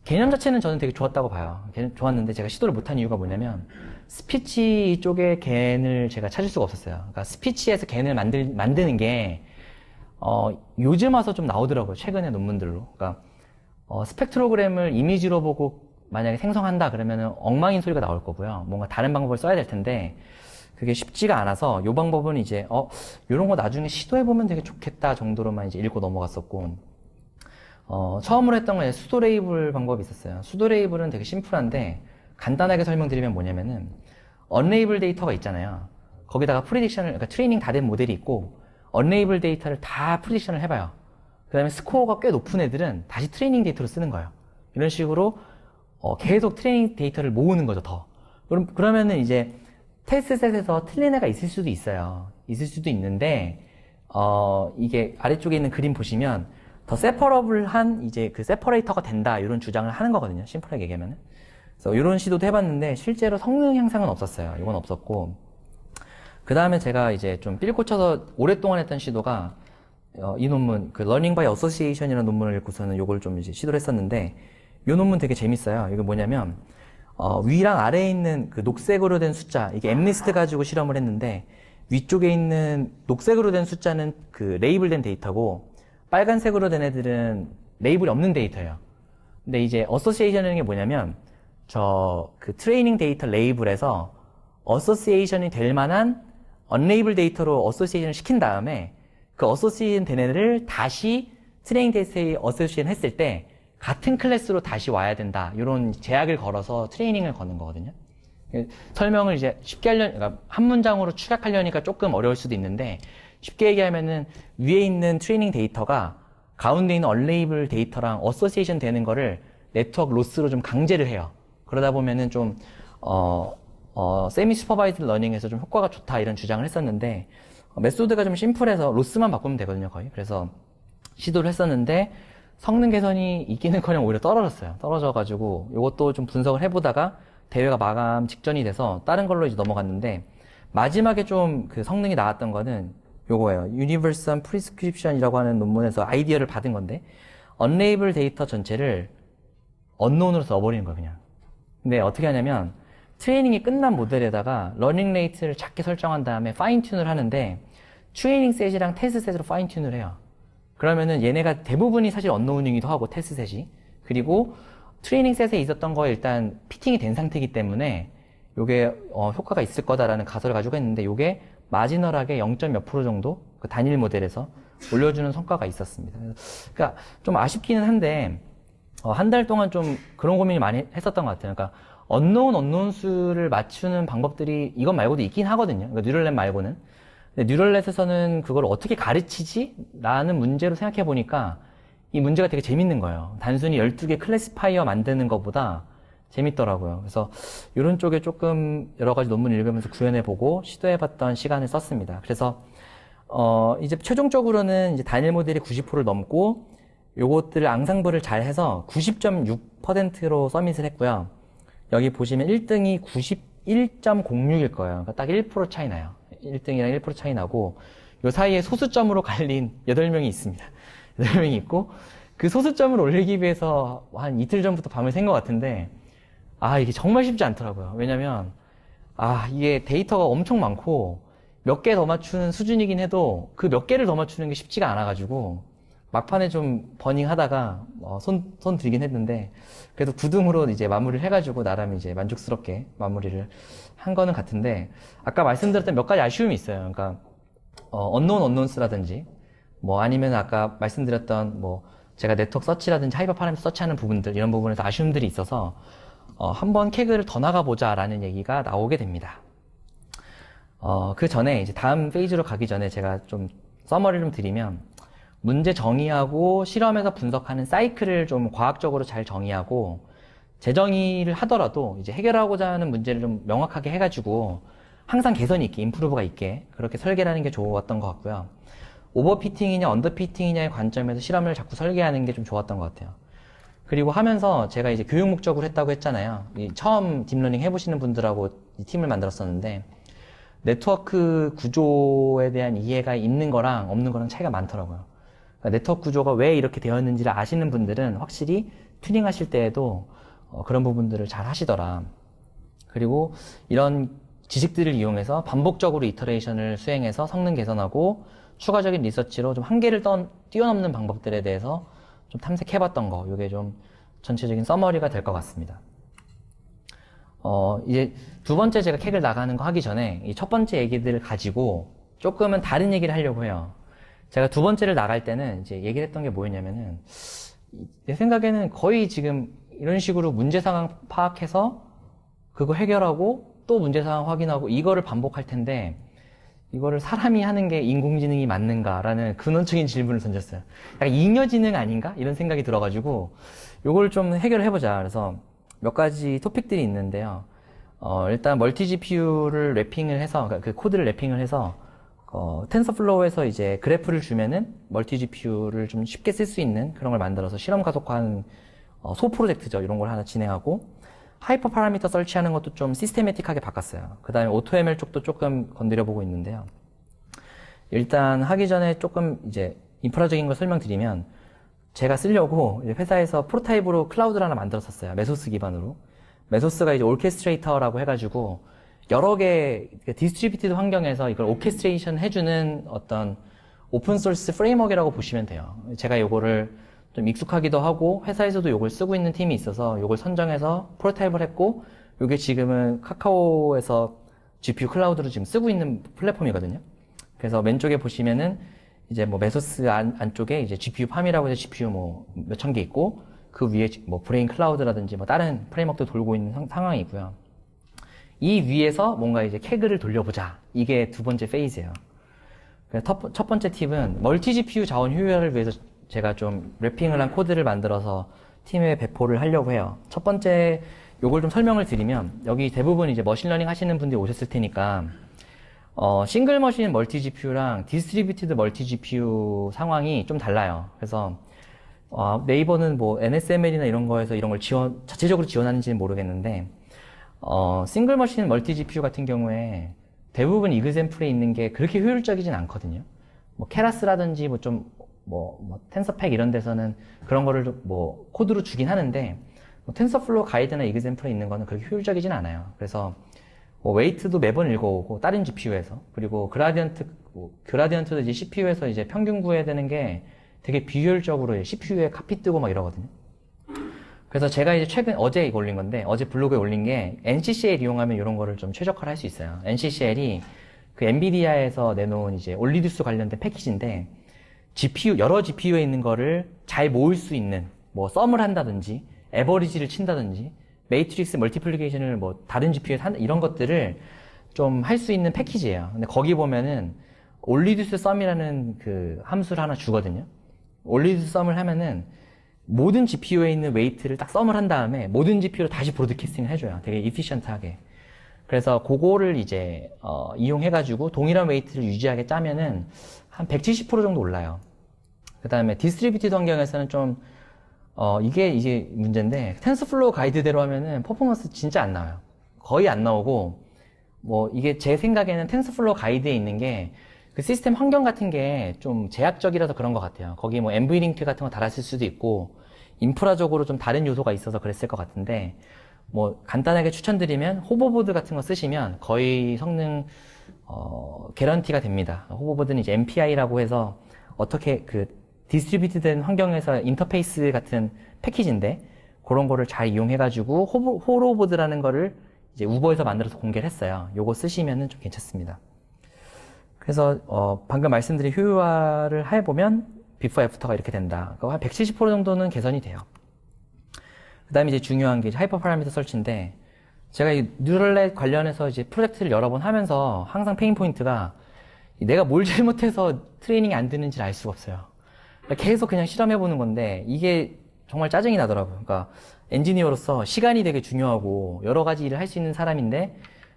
개념 자체는 저는 되게 좋았다고 봐요. 좋았는데 제가 시도를 못한 이유가 뭐냐면 스피치 쪽에 겐을 제가 찾을 수가 없었어요. 그러니까 스피치에서 겐을 만드는 게 요즘 와서 좀 나오더라고요. 최근에 논문들로. 그러니까 스펙트로그램을 이미지로 보고 만약에 생성한다 그러면 엉망인 소리가 나올 거고요. 뭔가 다른 방법을 써야 될 텐데 그게 쉽지가 않아서 이 방법은 이제 이런 거 나중에 시도해보면 되게 좋겠다 정도로만 이제 읽고 넘어갔었고 처음으로 했던 건 수도 레이블 방법이 있었어요. 수도 레이블은 되게 심플한데 간단하게 설명드리면 뭐냐면은 언레이블 데이터가 있잖아요. 거기다가 그러니까 트레이닝 다 된 모델이 있고 언레이블 데이터를 다 프리딕션을 해봐요. 그 다음에 스코어가 꽤 높은 애들은 다시 트레이닝 데이터로 쓰는 거예요. 이런 식으로 계속 트레이닝 데이터를 모으는 거죠, 더. 그러면은 이제 테스트 셋에서 틀린 애가 있을 수도 있어요. 있을 수도 있는데 이게 아래쪽에 있는 그림 보시면 더 세퍼러블한 이제 그 세퍼레이터가 된다 이런 주장을 하는 거거든요. 심플하게 얘기하면은. 그래서 이런 시도도 해봤는데 실제로 성능 향상은 없었어요. 이건 없었고 그 다음에 제가 이제 좀 삘 꽂혀서 오랫동안 했던 시도가 이 논문 그 Learning by Association이라는 논문을 읽고서는 이걸 좀 이제 시도를 했었는데 이 논문 되게 재밌어요. 이게 뭐냐면 위랑 아래에 있는 그 녹색으로 된 숫자 이게 엠리스트 가지고 실험을 했는데 위쪽에 있는 녹색으로 된 숫자는 그 레이블된 데이터고 빨간색으로 된 애들은 레이블이 없는 데이터예요. 근데 이제 어소시에이션이라는 게 뭐냐면 그 트레이닝 데이터 레이블에서 어소시에이션이 될 만한 언레이블 데이터로 어소시에이션을 시킨 다음에 그 어소시에이션 된 애를 다시 트레이닝 데이터에 어소시에이션 했을 때 같은 클래스로 다시 와야 된다. 이런 제약을 걸어서 트레이닝을 거는 거거든요. 설명을 이제 쉽게 그러니까 한 문장으로 축약하려니까 조금 어려울 수도 있는데 쉽게 얘기하면은 위에 있는 트레이닝 데이터가 가운데 있는 언레이블 데이터랑 어소시에이션 되는 거를 네트워크 로스로 좀 강제를 해요. 그러다 보면은 좀 세미 슈퍼바이즈드 러닝에서 좀 효과가 좋다 이런 주장을 했었는데 메소드가 좀 심플해서 로스만 바꾸면 되거든요, 거의. 그래서 시도를 했었는데 성능 개선이 있기는커녕 오히려 떨어졌어요. 떨어져가지고 이것도 좀 분석을 해보다가 대회가 마감 직전이 돼서 다른 걸로 이제 넘어갔는데 마지막에 좀 그 성능이 나왔던 거는 요거예요. Universal Prescription이라고 하는 논문에서 아이디어를 받은 건데 언레이블 데이터 전체를 언노운으로 넣어버리는 거예요, 그냥. 근데 어떻게 하냐면 트레이닝이 끝난 모델에다가 러닝 레이트를 작게 설정한 다음에 파인 튠을 하는데 트레이닝 셋이랑 테스트 셋으로 파인 튠을 해요. 그러면은 얘네가 대부분이 사실 언노운이기도 하고 테스트 셋이 그리고 트레이닝 셋에 있었던 거에 일단 피팅이 된 상태이기 때문에 요게 효과가 있을 거다라는 가설을 가지고 했는데 요게 마지널하게 0. 몇 프로 정도 그 단일 모델에서 올려주는 성과가 있었습니다. 그러니까 좀 아쉽기는 한데 한 달 동안 좀 그런 고민을 많이 했었던 것 같아요. 그러니까 언노운 수를 맞추는 방법들이 이것 말고도 있긴 하거든요. 그러니까 뉴럴넷 말고는. 근데 뉴럴넷에서는 그걸 어떻게 가르치지? 라는 문제로 생각해 보니까 이 문제가 되게 재밌는 거예요. 단순히 12개 클래시파이어 만드는 것보다 재밌더라고요. 그래서 이런 쪽에 조금 여러 가지 논문 읽으면서 구현해보고 시도해봤던 시간을 썼습니다. 그래서 이제 최종적으로는 이제 단일 모델이 90%를 넘고 요것들을 앙상블을 잘 해서 90.6%로 서밋을 했고요. 여기 보시면 1등이 91.06일 거예요. 그러니까 딱 1% 차이 나요. 1등이랑 1% 차이 나고 요 사이에 소수점으로 갈린 8명이 있습니다. 8명이 있고 그 소수점을 올리기 위해서 한 이틀 전부터 밤을 샌 것 같은데 이게 정말 쉽지 않더라고요. 왜냐면 이게 데이터가 엄청 많고 몇 개 더 맞추는 수준이긴 해도 그 몇 개를 더 맞추는 게 쉽지가 않아가지고 막판에 좀 버닝하다가 손 들긴 했는데 그래도 9등으로 이제 마무리를 해가지고 나름 이제 만족스럽게 마무리를 한 거는 같은데 아까 말씀드렸던 몇 가지 아쉬움이 있어요. 그러니까 언논스라든지 뭐 아니면 아까 말씀드렸던 뭐 제가 네트워크 서치라든지 하이퍼 파라미터 서치하는 부분들 이런 부분에서 아쉬움들이 있어서 한번 캐그를 더 나가보자라는 얘기가 나오게 됩니다. 그 전에 이제 다음 페이지로 가기 전에 제가 좀 서머리를 좀 드리면 문제 정의하고 실험에서 분석하는 사이클을 좀 과학적으로 잘 정의하고 재정의를 하더라도 이제 해결하고자 하는 문제를 좀 명확하게 해가지고 항상 개선이 있게, 임프루브가 있게 그렇게 설계를 하는 게 좋았던 것 같고요. 오버피팅이냐 언더피팅이냐의 관점에서 실험을 자꾸 설계하는 게 좀 좋았던 것 같아요. 그리고 하면서 제가 이제 교육 목적으로 했다고 했잖아요. 처음 딥러닝 해보시는 분들하고 이 팀을 만들었었는데 네트워크 구조에 대한 이해가 있는 거랑 없는 거랑 차이가 많더라고요. 그러니까 네트워크 구조가 왜 이렇게 되었는지를 아시는 분들은 확실히 튜닝 하실 때에도 그런 부분들을 잘 하시더라. 그리고 이런 지식들을 이용해서 반복적으로 이터레이션을 수행해서 성능 개선하고 추가적인 리서치로 좀 한계를 뛰어넘는 방법들에 대해서 좀 탐색해봤던 거, 이게 좀 전체적인 서머리가 될 것 같습니다. 이제 두 번째 제가 캑을 나가는 거 하기 전에 이 첫 번째 얘기들을 가지고 조금은 다른 얘기를 하려고 해요. 제가 두 번째를 나갈 때는 이제 얘기를 했던 게 뭐였냐면은 내 생각에는 거의 지금 이런 식으로 문제 상황 파악해서 그거 해결하고 또 문제 상황 확인하고 이거를 반복할 텐데 이거를 사람이 하는 게 인공지능이 맞는가라는 근원적인 질문을 던졌어요. 약간 잉여지능 아닌가? 이런 생각이 들어가지고 이걸 좀 해결을 해보자. 그래서 몇 가지 토픽들이 있는데요. 일단 멀티 GPU를 랩핑을 해서 그 코드를 랩핑을 해서 텐서플로우에서 이제 그래프를 주면은 멀티 GPU를 좀 쉽게 쓸 수 있는 그런 걸 만들어서 실험 가속화하는 소 프로젝트죠. 이런 걸 하나 진행하고 하이퍼 파라미터 설치하는 것도 좀 시스테매틱하게 바꿨어요. 그 다음에 AutoML 쪽도 조금 건드려 보고 있는데요. 일단 하기 전에 조금 이제 인프라적인 걸 설명드리면 제가 쓰려고 회사에서 프로타입으로 클라우드를 하나 만들었었어요. 메소스 기반으로. 메소스가 이제 오케스트레이터라고 해가지고 여러 개 디스트리뷰티드 환경에서 이걸 오케스트레이션 해주는 어떤 오픈소스 프레임워크라고 보시면 돼요. 제가 요거를 좀 익숙하기도 하고 회사에서도 이걸 쓰고 있는 팀이 있어서 이걸 선정해서 프로타입을 했고 이게 지금은 카카오에서 GPU 클라우드로 지금 쓰고 있는 플랫폼이거든요. 그래서 왼쪽에 보시면은 이제 뭐 메소스 안쪽에 이제 GPU 팜이라고 해서 GPU 뭐 몇천 개 있고 그 위에 뭐 브레인 클라우드라든지 뭐 다른 프레임워크도 돌고 있는 상황이고요. 이 위에서 뭔가 이제 캐그를 돌려보자. 이게 두 번째 페이즈예요. 첫 번째 팁은 멀티 GPU 자원 효율화를 위해서 제가 좀 랩핑을 한 코드를 만들어서 팀에 배포를 하려고 해요. 첫 번째 요걸 좀 설명을 드리면 여기 대부분 이제 머신러닝 하시는 분들이 오셨을 테니까 싱글 머신 멀티 GPU랑 디스트리뷰티드 멀티 GPU 상황이 좀 달라요. 그래서 네이버는 뭐 NSML이나 이런 거에서 이런 걸 자체적으로 지원하는지는 모르겠는데 싱글 머신 멀티 GPU 같은 경우에 대부분 이그샘플에 있는 게 그렇게 효율적이진 않거든요. 뭐 케라스라든지 텐서팩 이런 데서는 그런 거를 뭐 코드로 주긴 하는데 텐서플로우 가이드나 이그샘플에 있는 거는 그렇게 효율적이진 않아요. 그래서 웨이트도 매번 읽어오고 다른 GPU에서 그리고 그라디언트도 이제 CPU에서 이제 평균 구해야 되는 게 되게 비효율적으로 CPU에 카피 뜨고 막 이러거든요. 그래서 제가 이제 최근 어제 이거 올린 건데 어제 블로그에 올린 게 NCCL 이용하면 이런 거를 좀 최적화를 할 수 있어요. NCCL이 그 엔비디아에서 내놓은 이제 올리듀스 관련된 패키지인데 여러 GPU에 있는 거를 잘 모을 수 있는, 뭐, 썸을 한다든지, 에버리지를 친다든지, 매트릭스 멀티플리케이션을 뭐, 다른 GPU에 이런 것들을 좀 할 수 있는 패키지예요. 근데 거기 보면은, 올리듀스 썸이라는 그 함수를 하나 주거든요. 올리듀스 썸을 하면은, 모든 GPU에 있는 웨이트를 딱 썸을 한 다음에, 모든 GPU로 다시 브로드캐스팅을 해줘요. 되게 이피션트하게. 그래서 그거를 이제, 이용해가지고 동일한 웨이트를 유지하게 짜면은, 한 170% 정도 올라요. 그 다음에 디스트리뷰티드 환경에서는 좀 이게 이제 문제인데 텐서플로우 가이드대로 하면은 퍼포먼스 진짜 안 나와요. 거의 안 나오고 뭐 이게 제 생각에는 텐서플로우 가이드에 있는 게 그 시스템 환경 같은 게 좀 제약적이라서 그런 것 같아요. 거기 뭐 NVLink 같은 거 달았을 수도 있고 인프라적으로 좀 다른 요소가 있어서 그랬을 것 같은데 뭐 간단하게 추천드리면 호버보드 같은 거 쓰시면 거의 성능 개런티가 됩니다. 호버보드는 이제 MPI라고 해서 어떻게 그 디스트리뷰트 된 환경에서 인터페이스 같은 패키지인데 그런 거를 잘 이용해가지고 호로보드라는 거를 이제 우버에서 만들어서 공개를 했어요. 요거 쓰시면은 좀 괜찮습니다. 그래서 방금 말씀드린 효율화를 해보면 비포 애프터가 이렇게 된다. 그러니까 한 170% 정도는 개선이 돼요. 그 다음에 이제 중요한 게 이제 하이퍼 파라미터 설치인데 제가 이 뉴럴넷 관련해서 이제 프로젝트를 여러 번 하면서 항상 페인 포인트가 내가 뭘 잘못해서 트레이닝이 안 되는지를 알 수가 없어요. 계속 그냥 실험해보는 건데 이게 정말 짜증이 나더라고요. 그러니까 엔지니어로서 시간이 되게 중요하고 여러 가지 일을 할 수 있는 사람인데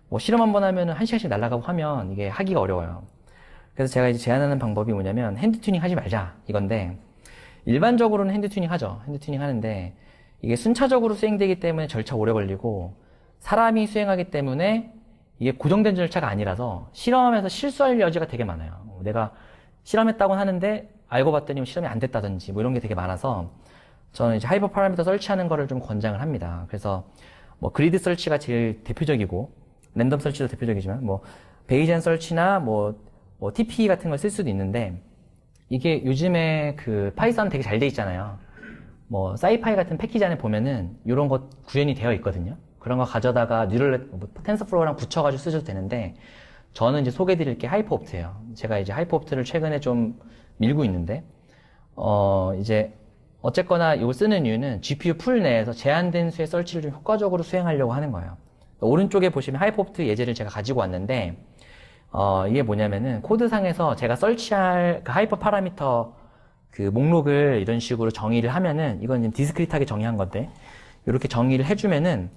뭐 실험 한번 하면은 1시간씩 날아가고 하면 이게 하기가 어려워요. 그래서 제가 이제 제안하는 방법이 뭐냐면 핸드 튜닝 하지 말자 이건데 일반적으로는 핸드 튜닝 하죠. 핸드 튜닝 하는데 이게 순차적으로 수행되기 때문에 절차 오래 걸리고 사람이 수행하기 때문에 이게 고정된 절차가 아니라서 실험하면서 실수할 여지가 되게 많아요. 내가 실험했다고는 하는데 알고 봤더니 실험이 안 됐다든지 뭐 이런 게 되게 많아서 저는 이제 하이퍼 파라미터 설치하는 거를 좀 권장을 합니다. 그래서 뭐 그리드 설치가 제일 대표적이고 랜덤 설치도 대표적이지만 뭐 베이젠 설치나 뭐 TP 같은 걸 쓸 수도 있는데 이게 요즘에 그 파이썬 되게 잘 돼 있잖아요. 뭐 사이파이 같은 패키지 안에 보면은 이런 거 구현이 되어 있거든요. 그런 거 가져다가 뉴럴넷 뭐 텐서플로우랑 붙여가지고 쓰셔도 되는데 저는 이제 소개해드릴 게 하이퍼옵트예요. 제가 이제 하이퍼옵트를 최근에 좀 밀고 있는데 이제 어쨌거나 이걸 쓰는 이유는 GPU 풀 내에서 제한된 수의 설치를 좀 효과적으로 수행하려고 하는 거예요. 오른쪽에 보시면 하이퍼옵트 예제를 제가 가지고 왔는데 이게 뭐냐면은 코드상에서 제가 설치할 그 하이퍼 파라미터 그 목록을 이런 식으로 정의를 하면은 이건 디스크리트하게 정의한 건데 이렇게 정의를 해주면은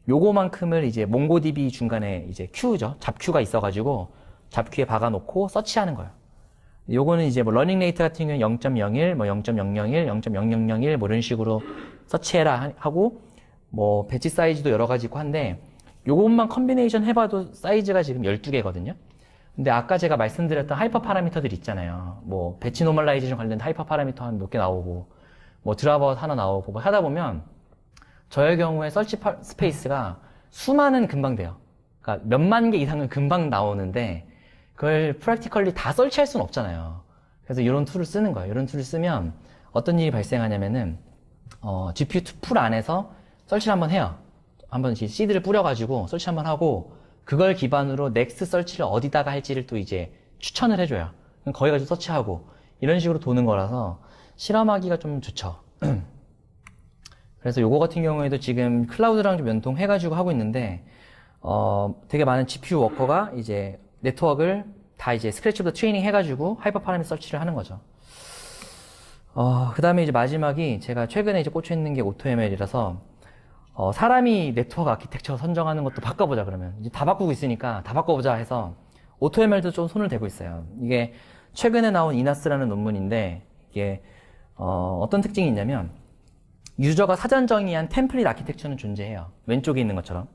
요거만큼을 이제 몽고DB 중간에 이제 큐죠. 잡큐가 있어가지고 잡큐에 박아놓고 서치하는 거예요. 요거는 이제 뭐 러닝 레이트 같은 경우는 0.01, 뭐 0.001, 0.0001 뭐 이런 식으로 서치해라 하고 뭐 배치 사이즈도 여러 가지 있고 한데 요것만 컨비네이션 해봐도 사이즈가 지금 12개거든요. 근데 아까 제가 말씀드렸던 하이퍼 파라미터들 있잖아요. 뭐 배치 노멀라이제이션 관련된 하이퍼 파라미터 한 몇 개 나오고 뭐 드랍아웃 하나 나오고 뭐 하다 보면 저의 경우에 설치 스페이스가 수많은 금방 돼요. 그러니까 몇만 개 이상은 금방 나오는데 그걸 프랙티컬리 다 설치할 수는 없잖아요. 그래서 이런 툴을 쓰는 거예요. 이런 툴을 쓰면 어떤 일이 발생하냐면은 GPU 풀 안에서 설치를 한번 해요. 한번 시드를 뿌려가지고 설치 한번 하고 그걸 기반으로 넥스트 설치를 어디다가 할지를 또 이제 추천을 해줘요. 그럼 거기 가서 서치하고 이런 식으로 도는 거라서 실험하기가 좀 좋죠. 그래서 요거 같은 경우에도 지금 클라우드랑 좀 연동해가지고 하고 있는데 되게 많은 GPU 워커가 이제 네트워크를 다 이제 스크래치부터 트레이닝 해가지고 하이퍼 파라미터 설치를 하는 거죠. 그 다음에 이제 마지막이 제가 최근에 이제 꽂혀 있는 게 AutoML이라서 사람이 네트워크 아키텍처 선정하는 것도 바꿔보자 그러면 이제 다 바꾸고 있으니까 다 바꿔보자 해서 AutoML도 좀 손을 대고 있어요. 이게 최근에 나온 이나스라는 논문인데 이게 어떤 특징이 있냐면 유저가 사전 정의한 템플릿 아키텍처는 존재해요. 왼쪽에 있는 것처럼.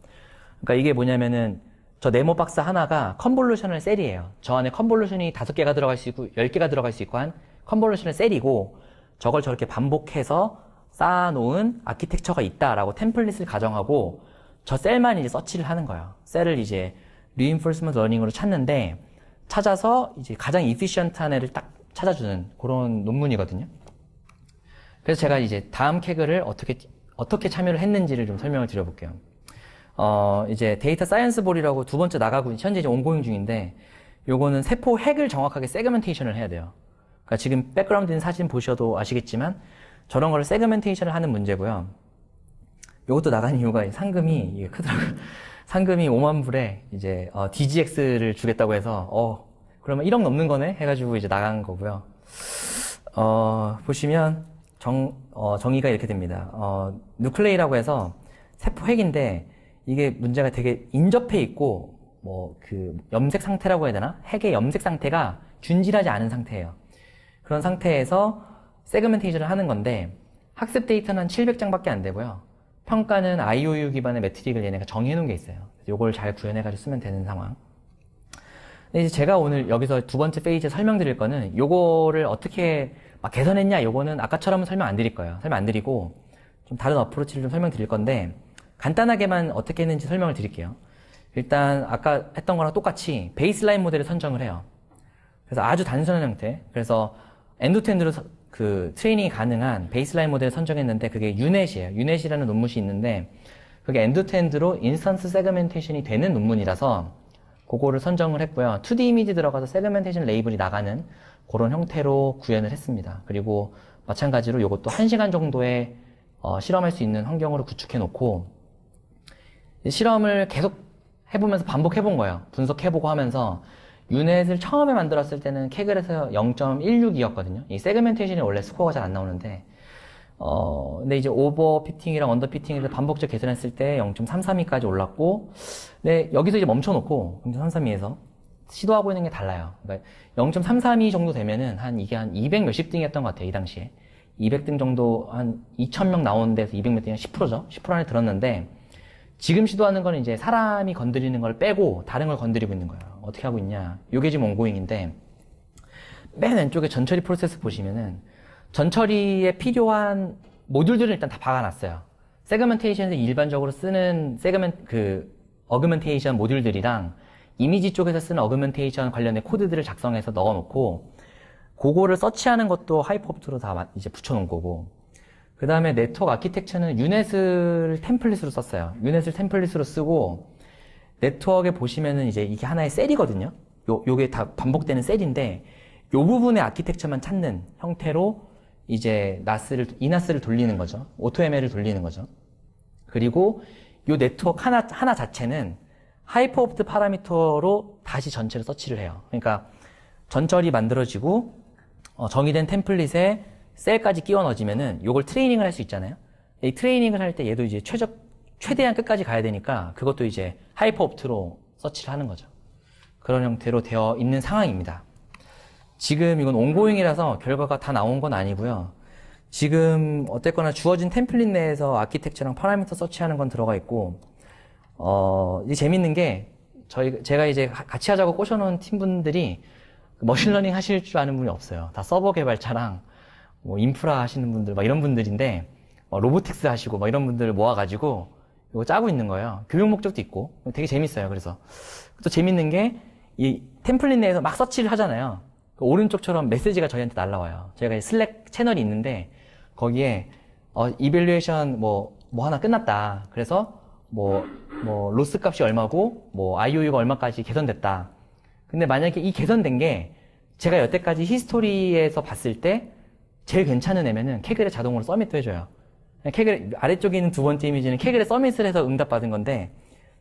그러니까 이게 뭐냐면은 저 네모 박스 하나가 컨볼루션을 셀이에요. 저 안에 컨볼루션이 5개가 들어갈 수 있고 10개가 들어갈 수 있고 한 컨볼루션을 셀이고 저걸 저렇게 반복해서 쌓아놓은 아키텍처가 있다라고 템플릿을 가정하고 저 셀만 이제 서치를 하는 거예요. 셀을 이제 reinforcement learning으로 찾는데 찾아서 이제 가장 efficient한 애를 딱 찾아주는 그런 논문이거든요. 그래서 제가 이제 다음 캐그를 어떻게 참여를 했는지를 좀 설명을 드려볼게요. 이제 데이터 사이언스 볼이라고 두 번째 나가고 현재 이제 온고잉 중인데 요거는 세포 핵을 정확하게 세그멘테이션을 해야 돼요. 그러니까 지금 백그라운드 있는 사진 보셔도 아시겠지만 저런 걸 세그멘테이션을 하는 문제고요. 이것도 나간 이유가 상금이 이게 크더라고요. 상금이 5만 불에 이제 DGX를 주겠다고 해서 그러면 1억 넘는 거네 해가지고 이제 나간 거고요. 보시면 정의가 이렇게 됩니다. 누클레이라고 해서 세포 핵인데 이게 문제가 되게 인접해 있고 그 염색 상태라고 해야 되나? 핵의 염색 상태가 균질하지 않은 상태예요. 그런 상태에서 세그멘테이션을 하는 건데 학습 데이터는 한 700장밖에 안 되고요. 평가는 IOU 기반의 매트릭을 얘네가 정의해 놓은 게 있어요. 요걸 잘 구현해가지고 쓰면 되는 상황. 근데 이제 제가 오늘 여기서 두 번째 페이지에 설명드릴 거는 요거를 어떻게 막 개선했냐, 요거는 아까처럼은 설명 안 드릴 거예요. 설명 안 드리고 좀 다른 어프로치를 좀 설명드릴 건데 간단하게만 어떻게 했는지 설명을 드릴게요. 일단 아까 했던 거랑 똑같이 베이스라인 모델을 선정을 해요. 그래서 아주 단순한 형태. 그래서 엔드투엔드로 그 트레이닝이 가능한 베이스라인 모델을 선정했는데 그게 유넷이에요. 유넷이라는 논문이 있는데 그게 엔드투엔드로 인스턴스 세그멘테이션이 되는 논문이라서 그거를 선정을 했고요. 2D 이미지 들어가서 세그멘테이션 레이블이 나가는 그런 형태로 구현을 했습니다. 그리고 마찬가지로 이것도 1시간 정도의 실험할 수 있는 환경으로 구축해 놓고 실험을 계속 해보면서 반복해본 거예요. 분석해보고 하면서 유넷을 처음에 만들었을 때는 케글에서 0.16이었거든요. 이 세그멘테이션이 원래 스코어가 잘 안 나오는데 근데 이제 오버 피팅이랑 언더 피팅에서 반복적 개선했을 때 0.332까지 올랐고 근데 여기서 이제 멈춰놓고 0.332에서 시도하고 있는 게 달라요. 그러니까 0.332 정도 되면은 이게 한 200 몇십 등이었던 것 같아요. 이 당시에 200등 정도 한 2,000명 나오는 데서 200 몇 등이 10%죠. 10% 안에 들었는데 지금 시도하는 거는 이제 사람이 건드리는 걸 빼고 다른 걸 건드리고 있는 거예요. 어떻게 하고 있냐. 요게 지금 온고잉인데 맨 왼쪽에 전처리 프로세스 보시면은 전처리에 필요한 모듈들을 일단 다 박아놨어요. 세그멘테이션에서 일반적으로 쓰는 어그멘테이션 모듈들이랑 이미지 쪽에서 쓰는 어그멘테이션 관련된 코드들을 작성해서 넣어놓고 그거를 서치하는 것도 하이퍼옵트로 다 이제 붙여놓은 거고 그 다음에 네트워크 아키텍처는 유넷을 템플릿으로 썼어요. 유넷을 템플릿으로 쓰고 네트워크에 보시면은 이제 이게 하나의 셀이거든요. 요게 다 반복되는 셀인데 요 부분의 아키텍처만 찾는 형태로 이제 이나스를 돌리는 거죠. 오토ML을 돌리는 거죠. 그리고 요 네트워크 하나 자체는 하이퍼옵트 파라미터로 다시 전체를 서치를 해요. 그러니까 전철이 만들어지고 정의된 템플릿에 셀까지 끼워 넣어지면은 요걸 트레이닝을 할 수 있잖아요. 이 트레이닝을 할 때 얘도 이제 최대한 끝까지 가야 되니까 그것도 이제 하이퍼옵트로 서치를 하는 거죠. 그런 형태로 되어 있는 상황입니다. 지금 이건 온고잉이라서 결과가 다 나온 건 아니고요. 지금 어쨌거나 주어진 템플릿 내에서 아키텍처랑 파라미터 서치하는 건 들어가 있고 이제 재밌는 게 제가 이제 같이 하자고 꼬셔놓은 팀분들이 머신러닝 하실 줄 아는 분이 없어요. 다 서버 개발자랑 뭐 인프라 하시는 분들 막 이런 분들인데 로보틱스 하시고 막 이런 분들을 모아가지고 이거 짜고 있는 거예요. 교육 목적도 있고 되게 재밌어요. 그래서 또 재밌는 게 이 템플릿 내에서 막 서치를 하잖아요. 그 오른쪽처럼 메시지가 저희한테 날라와요. 저희가 슬랙 채널이 있는데 거기에 이밸류에이션 뭐 하나 끝났다. 그래서 로스 값이 얼마고 IOU가 얼마까지 개선됐다. 근데 만약에 이 개선된 게 제가 여태까지 히스토리에서 봤을 때 제일 괜찮은 애면은 케글에 자동으로 서밋도 해줘요. 케글 아래쪽에 있는 두 번째 이미지는 케글에 서밋을 해서 응답받은 건데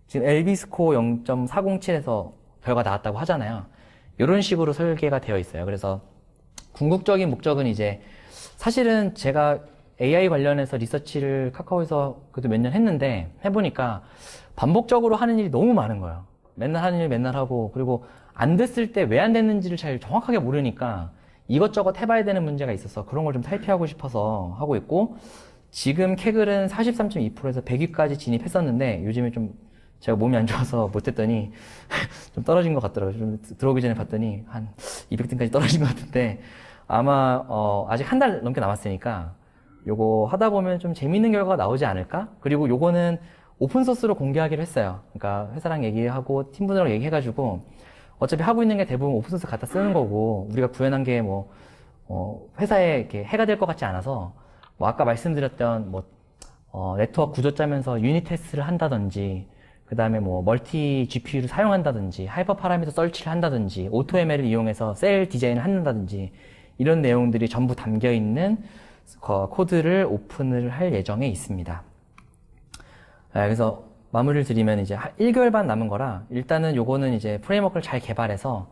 지금 LB 스코어 0.407에서 결과 나왔다고 하잖아요. 이런 식으로 설계가 되어 있어요. 그래서 궁극적인 목적은 이제 사실은 제가 AI 관련해서 리서치를 카카오에서 그래도 몇 년 했는데 해보니까 반복적으로 하는 일이 너무 많은 거예요. 맨날 하는 일 맨날 하고 그리고 안 됐을 때 왜 안 됐는지를 잘 정확하게 모르니까 이것저것 해봐야 되는 문제가 있어서 그런 걸 좀 탈피하고 싶어서 하고 있고 지금 케글은 43.2%에서 100위까지 진입했었는데 요즘에 좀 제가 몸이 안 좋아서 못했더니 좀 떨어진 것 같더라고요. 좀 들어오기 전에 봤더니 한 200등까지 떨어진 것 같은데 아마 아직 한 달 넘게 남았으니까 요거 하다 보면 좀 재밌는 결과가 나오지 않을까? 그리고 요거는 오픈소스로 공개하기로 했어요. 그러니까 회사랑 얘기하고 팀분들하고 얘기해가지고 어차피 하고 있는 게 대부분 오픈소스 갖다 쓰는 거고 우리가 구현한 게 회사에 이렇게 해가 될 것 같지 않아서 아까 말씀드렸던 네트워크 구조 짜면서 유닛 테스트를 한다든지 그 다음에 멀티 GPU를 사용한다든지 하이퍼 파라미터 설치를 한다든지 오토ML을 이용해서 셀 디자인을 한다든지 이런 내용들이 전부 담겨 있는 코드를 오픈을 할 예정에 있습니다. 그래서 마무리를 드리면 이제 1개월 반 남은 거라 일단은 요거는 이제 프레임워크를 잘 개발해서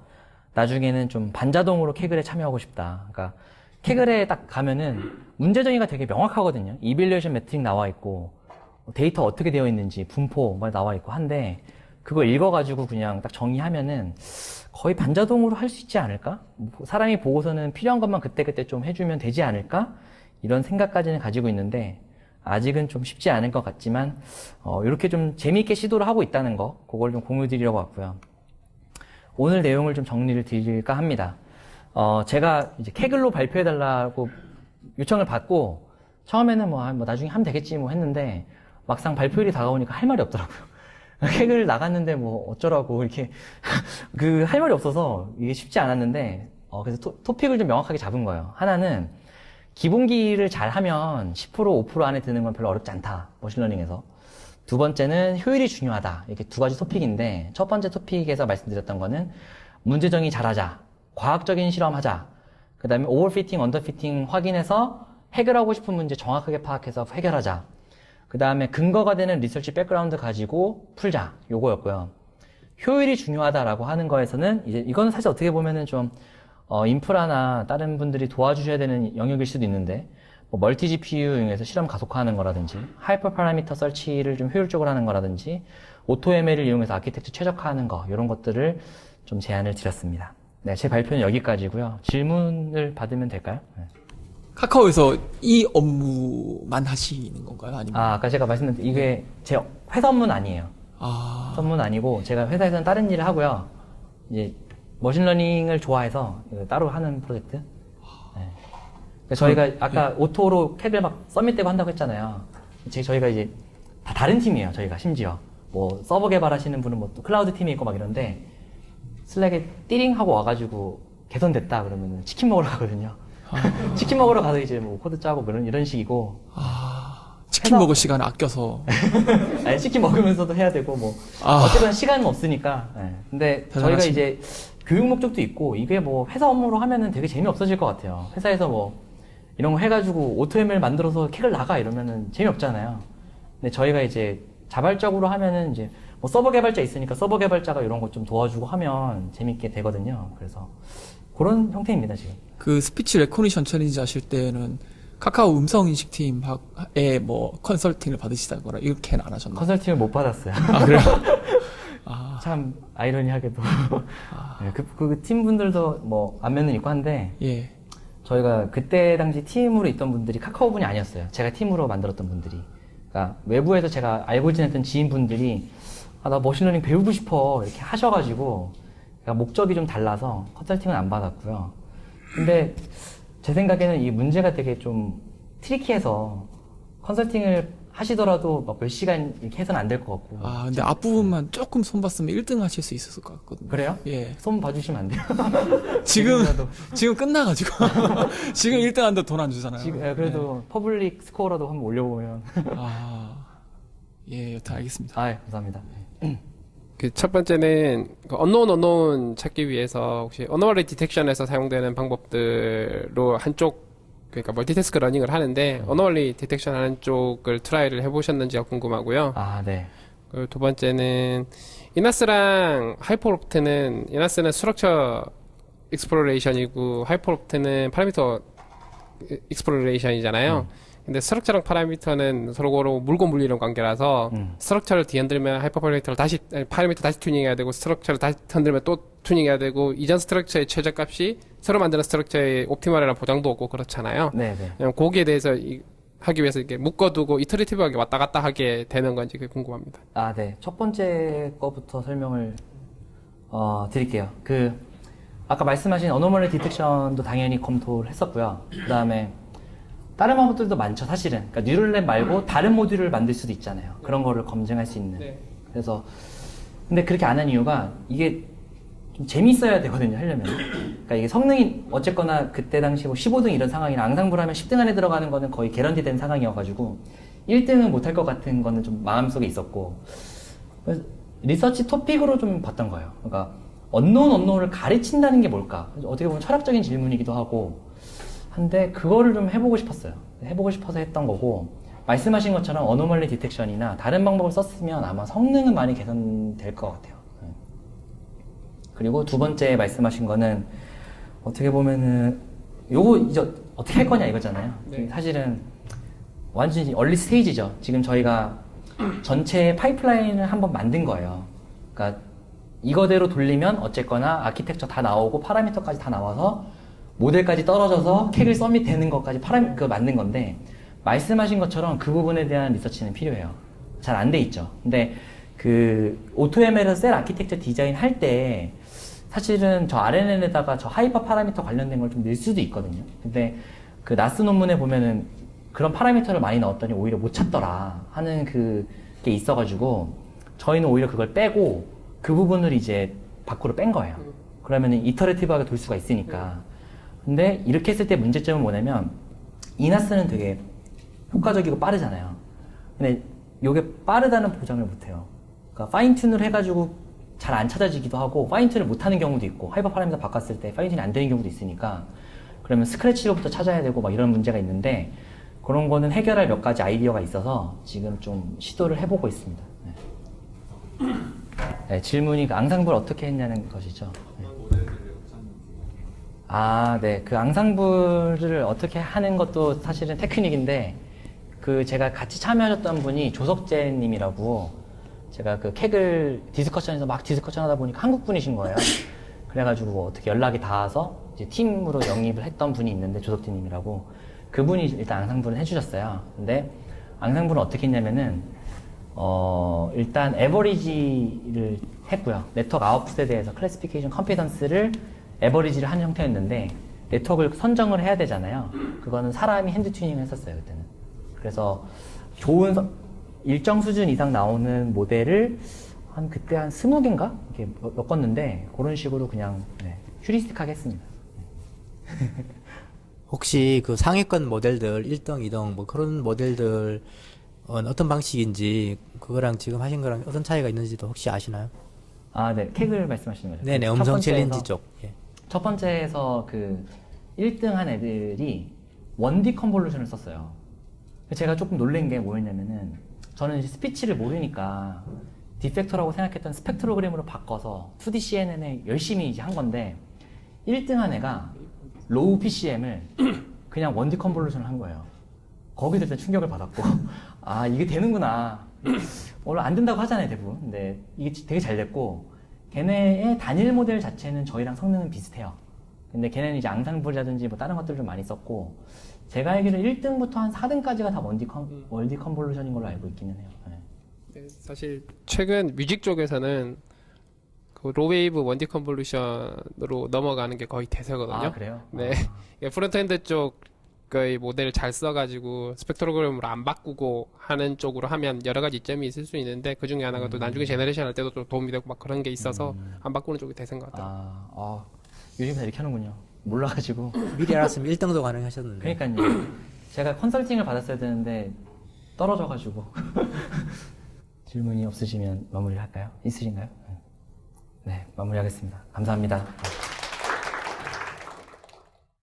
나중에는 좀 반자동으로 캐글에 참여하고 싶다. 그러니까 캐글에 딱 가면은 문제 정의가 되게 명확하거든요. 이밸류에이션 매트릭 나와 있고 데이터 어떻게 되어 있는지 분포 나와 있고 한데 그거 읽어가지고 그냥 딱 정의하면은 거의 반자동으로 할 수 있지 않을까? 사람이 보고서는 필요한 것만 그때그때 좀 해주면 되지 않을까? 이런 생각까지는 가지고 있는데 아직은 좀 쉽지 않을 것 같지만 이렇게 좀 재미있게 시도를 하고 있다는 거 그걸 좀 공유 드리려고 왔고요. 오늘 내용을 좀 정리를 드릴까 합니다. 제가 이제 캐글로 발표해달라고 요청을 받고 처음에는 뭐 나중에 하면 되겠지 뭐 했는데 막상 발표일이 다가오니까 할 말이 없더라고요. 캐글 나갔는데 뭐 어쩌라고 이렇게 할 말이 없어서 이게 쉽지 않았는데 그래서 토픽을 좀 명확하게 잡은 거예요. 하나는 기본기를 잘 하면 10% 5% 안에 드는 건 별로 어렵지 않다. 머신러닝에서. 두 번째는 효율이 중요하다. 이렇게 두 가지 토픽인데 첫 번째 토픽에서 말씀드렸던 거는 문제 정의 잘하자. 과학적인 실험하자. 그 다음에 오버피팅, 언더피팅 확인해서 해결하고 싶은 문제 정확하게 파악해서 해결하자. 그 다음에 근거가 되는 리서치 백그라운드 가지고 풀자. 요거였고요. 효율이 중요하다라고 하는 거에서는 이제 이거는 사실 어떻게 보면은 좀 인프라나 다른 분들이 도와주셔야 되는 영역일 수도 있는데 뭐 멀티 GPU 이용해서 실험 가속화하는 거라든지 하이퍼 파라미터 설치를 좀 효율적으로 하는 거라든지 오토 ML을 이용해서 아키텍처 최적화하는 거 이런 것들을 좀 제안을 드렸습니다. 네, 제 발표는 여기까지고요. 질문을 받으면 될까요? 네. 카카오에서 이 업무만 하시는 건가요? 아니면 아까 제가 말씀드린 이게 제 회사 업무는 아니에요. 회사 업무는 아니고 제가 회사에서는 다른 일을 하고요. 이제 머신러닝을 좋아해서 따로 하는 프로젝트. 네. 저희가 아까 오토로 캐글 막 서밋되고 한다고 했잖아요. 저희가 이제 다 다른 팀이에요. 저희가 심지어 뭐 서버 개발하시는 분은 뭐 또 클라우드 팀이 있고 막 이런데 슬랙에 띠링 하고 와가지고 개선됐다 그러면 치킨 먹으러 가거든요. 치킨 먹으러 가서 이제 뭐 코드 짜고 뭐 이런 식이고. 치킨 먹을 시간 아껴서. 아니 치킨 먹으면서도 해야 되고 뭐 어쨌든 시간은 없으니까. 네. 근데 저희가 이제 교육 목적도 있고 이게 뭐 회사 업무로 하면은 되게 재미없어질 것 같아요. 회사에서 뭐 이런 거 해가지고 오토ML 만들어서 킥을 나가 이러면은 재미없잖아요. 근데 저희가 이제 자발적으로 하면은 이제 뭐 서버 개발자 있으니까 서버 개발자가 이런 거 좀 도와주고 하면 재밌게 되거든요. 그래서 그런 형태입니다, 지금. 그 스피치 레코니션 챌린지 하실 때는 카카오 음성 인식 팀에 뭐 컨설팅을 받으시다거나 이렇게는 안 하셨나요? 컨설팅을 못 받았어요. 그래요? 참 아이러니하게도 네, 그 팀분들도 뭐 안면은 있고 한데 예. 저희가 그때 당시 팀으로 있던 분들이 카카오분이 아니었어요. 제가 팀으로 만들었던 분들이. 그러니까 외부에서 제가 알고 지냈던 지인분들이 나 머신러닝 배우고 싶어 이렇게 하셔가지고 그러니까 목적이 좀 달라서 컨설팅은 안 받았고요. 근데 제 생각에는 이 문제가 되게 좀 트리키해서 컨설팅을 하시더라도 막 몇 시간 이렇게 해서는 안 될 것 같고. 근데 앞부분만 조금 손 봤으면 1등 하실 수 있었을 것 같거든요. 그래요? 예. 손 봐주시면 안 돼요? 지금 끝나가지고. 지금 1등 한다 돈 안 주잖아요. 그래도 퍼블릭 스코어라도 한번 올려보면. 예, 여튼 알겠습니다. 감사합니다. 그 첫 번째는 언노운 찾기 위해서 혹시 어노멀리 디텍션에서 사용되는 방법들로 한쪽 그러니까 멀티태스크 러닝을 하는데 어노멀리 디텍션 하는 쪽을 트라이를 해보셨는지가 궁금하고요. 네. 그리고 두 번째는 이나스랑 하이퍼롭트는 이나스는 스트럭처 익스플로레이션이고 하이퍼롭트는 파라미터 익스플로레이션이잖아요. 근데 스트럭처랑 파라미터는 서로 물고 물리는 관계라서 스트럭처를 뒤흔들면 파라미터 다시 튜닝해야 되고 스트럭처를 다시 흔들면 또 튜닝해야 되고 이전 스트럭처의 최저값이 새로 만드는 스트럭처의 옵티멀이라는 보장도 없고 그렇잖아요. 네네. 거기에 대해서 하기 위해서 이렇게 묶어두고 이터리티브하게 왔다 갔다 하게 되는 건지 그게 궁금합니다. 네. 첫 번째 거부터 설명을 드릴게요. 아까 말씀하신 어노멀리 디텍션도 당연히 검토를 했었고요. 그 다음에 다른 방법들도 많죠, 사실은. 그러니까 뉴럴랩 말고 다른 모듈을 만들 수도 있잖아요. 그런 거를 검증할 수 있는. 네. 그래서 근데 그렇게 안 한 이유가 이게 좀 재밌어야 되거든요, 하려면. 그러니까 이게 성능이 어쨌거나 그때 당시 뭐 15등 이런 상황이나 앙상블 하면 10등 안에 들어가는 거는 거의 개런티 된 상황이어가지고 1등은 못할 것 같은 거는 좀 마음속에 있었고 그래서 리서치 토픽으로 좀 봤던 거예요. 그러니까 언노운을 가르친다는 게 뭘까? 어떻게 보면 철학적인 질문이기도 하고 한데 그거를 좀 해보고 싶었어요. 해보고 싶어서 했던 거고, 말씀하신 것처럼 어노멀리 디텍션이나 다른 방법을 썼으면 아마 성능은 많이 개선될 것 같아요. 그리고 두 번째 말씀하신 거는 어떻게 보면은 요거 이제 어떻게 할 거냐 이거잖아요. 네. 사실은 완전히 얼리 스테이지죠. 지금 저희가 전체 파이프라인을 한번 만든 거예요. 그러니까 이거대로 돌리면 어쨌거나 아키텍처 다 나오고 파라미터까지 다 나와서 모델까지 떨어져서 캑을 서밋 되는 것까지 만든 건데, 말씀하신 것처럼 그 부분에 대한 리서치는 필요해요. 잘 안 돼 있죠. 근데 그 AutoML에서 셀 아키텍처 디자인 할 때 사실은 저 RNN에다가 저 하이퍼 파라미터 관련된 걸 좀 넣을 수도 있거든요. 근데 그 나스 논문에 보면은 그런 파라미터를 많이 넣었더니 오히려 못 찾더라 하는 그게 있어가지고 저희는 오히려 그걸 빼고 그 부분을 이제 밖으로 뺀 거예요. 그러면은 이터레티브하게 돌 수가 있으니까. 근데 이렇게 했을 때 문제점은 뭐냐면 이나스는 되게 효과적이고 빠르잖아요. 근데 이게 빠르다는 보장을 못해요. 그러니까 파인튠을 해가지고 잘 안 찾아지기도 하고 파인튠을 못하는 경우도 있고 하이퍼 파라미터 바꿨을 때 파인튠이 안 되는 경우도 있으니까 그러면 스크래치로부터 찾아야 되고 막 이런 문제가 있는데 그런 거는 해결할 몇 가지 아이디어가 있어서 지금 좀 시도를 해보고 있습니다. 네. 네, 질문이 그 앙상블 어떻게 했냐는 것이죠. 네. 아, 네. 그 앙상블을 어떻게 하는 것도 사실은 테크닉인데 그 제가 같이 참여하셨던 분이 조석재 님이라고 제가 그 캑을 디스커션에서 막 디스커션 하다 보니까 한국 분이신 거예요. 그래가지고 어떻게 연락이 닿아서 이제 팀으로 영입을 했던 분이 있는데 조석재 님이라고 그분이 일단 앙상블을 해주셨어요. 근데 앙상블은 어떻게 했냐면은 일단 에버리지를 했고요. 네트워크 아웃풋에 대해서 클래시피케이션 컴피던스를 에버리지를 한 형태였는데 네트워크를 선정을 해야 되잖아요. 그거는 사람이 핸드 튜닝을 했었어요, 그때는. 그래서 좋은 일정 수준 이상 나오는 모델을 그때 한 20개인가? 이렇게 엮었는데 그런 식으로 그냥 휴리스틱하게 했습니다. 혹시 그 상위권 모델들 1등, 2등 뭐 그런 모델들 어떤 방식인지 그거랑 지금 하신 거랑 어떤 차이가 있는지도 혹시 아시나요? 아, 네. 캑을 말씀하시는 거죠? 네네, 첫 음성 번째에서- 챌린지 쪽. 예. 첫 번째에서 그 1등 한 애들이 1D 컨볼루션을 썼어요. 제가 조금 놀란 게 뭐였냐면은 저는 이제 스피치를 모르니까 디펙터라고 생각했던 스펙트로그램으로 바꿔서 2D CNN에 열심히 이제 한 건데 1등 한 애가 로우 PCM을 그냥 1D 컨볼루션을 한 거예요. 거기서 일단 충격을 받았고 아 이게 되는구나. 원래 안 된다고 하잖아요 대부분. 근데 이게 되게 잘 됐고 걔네의 단일 모델 자체는 저희랑 성능은 비슷해요. 근데 걔네는 이제 앙상블이라든지 뭐 다른 것들 좀 많이 썼고 제가 알기로 1등부터 한 4등까지가 다 월디 컨볼루션인 걸로 알고 있기는 해요. 네. 네, 사실 최근 뮤직 쪽에서는 그 로웨이브 원디 컨볼루션으로 넘어가는 게 거의 대세거든요. 아 그래요? 네, 프론트엔드 쪽의 모델을 잘 써가지고 스펙트로그램으로 안 바꾸고 하는 쪽으로 하면 여러 가지 이점이 있을 수 있는데 그 중에 하나가 또 나중에 제너레이션 할 때도 좀 도움이 되고 막 그런 게 있어서 안 바꾸는 쪽이 대세인 것 같아요. 요즘 다 이렇게 하는군요. 몰라가지고. 미리 알았으면 1등도 가능하셨는데. 그러니까요. 제가 컨설팅을 받았어야 되는데 떨어져가지고. 질문이 없으시면 마무리를 할까요? 있으신가요? 네, 마무리하겠습니다. 감사합니다.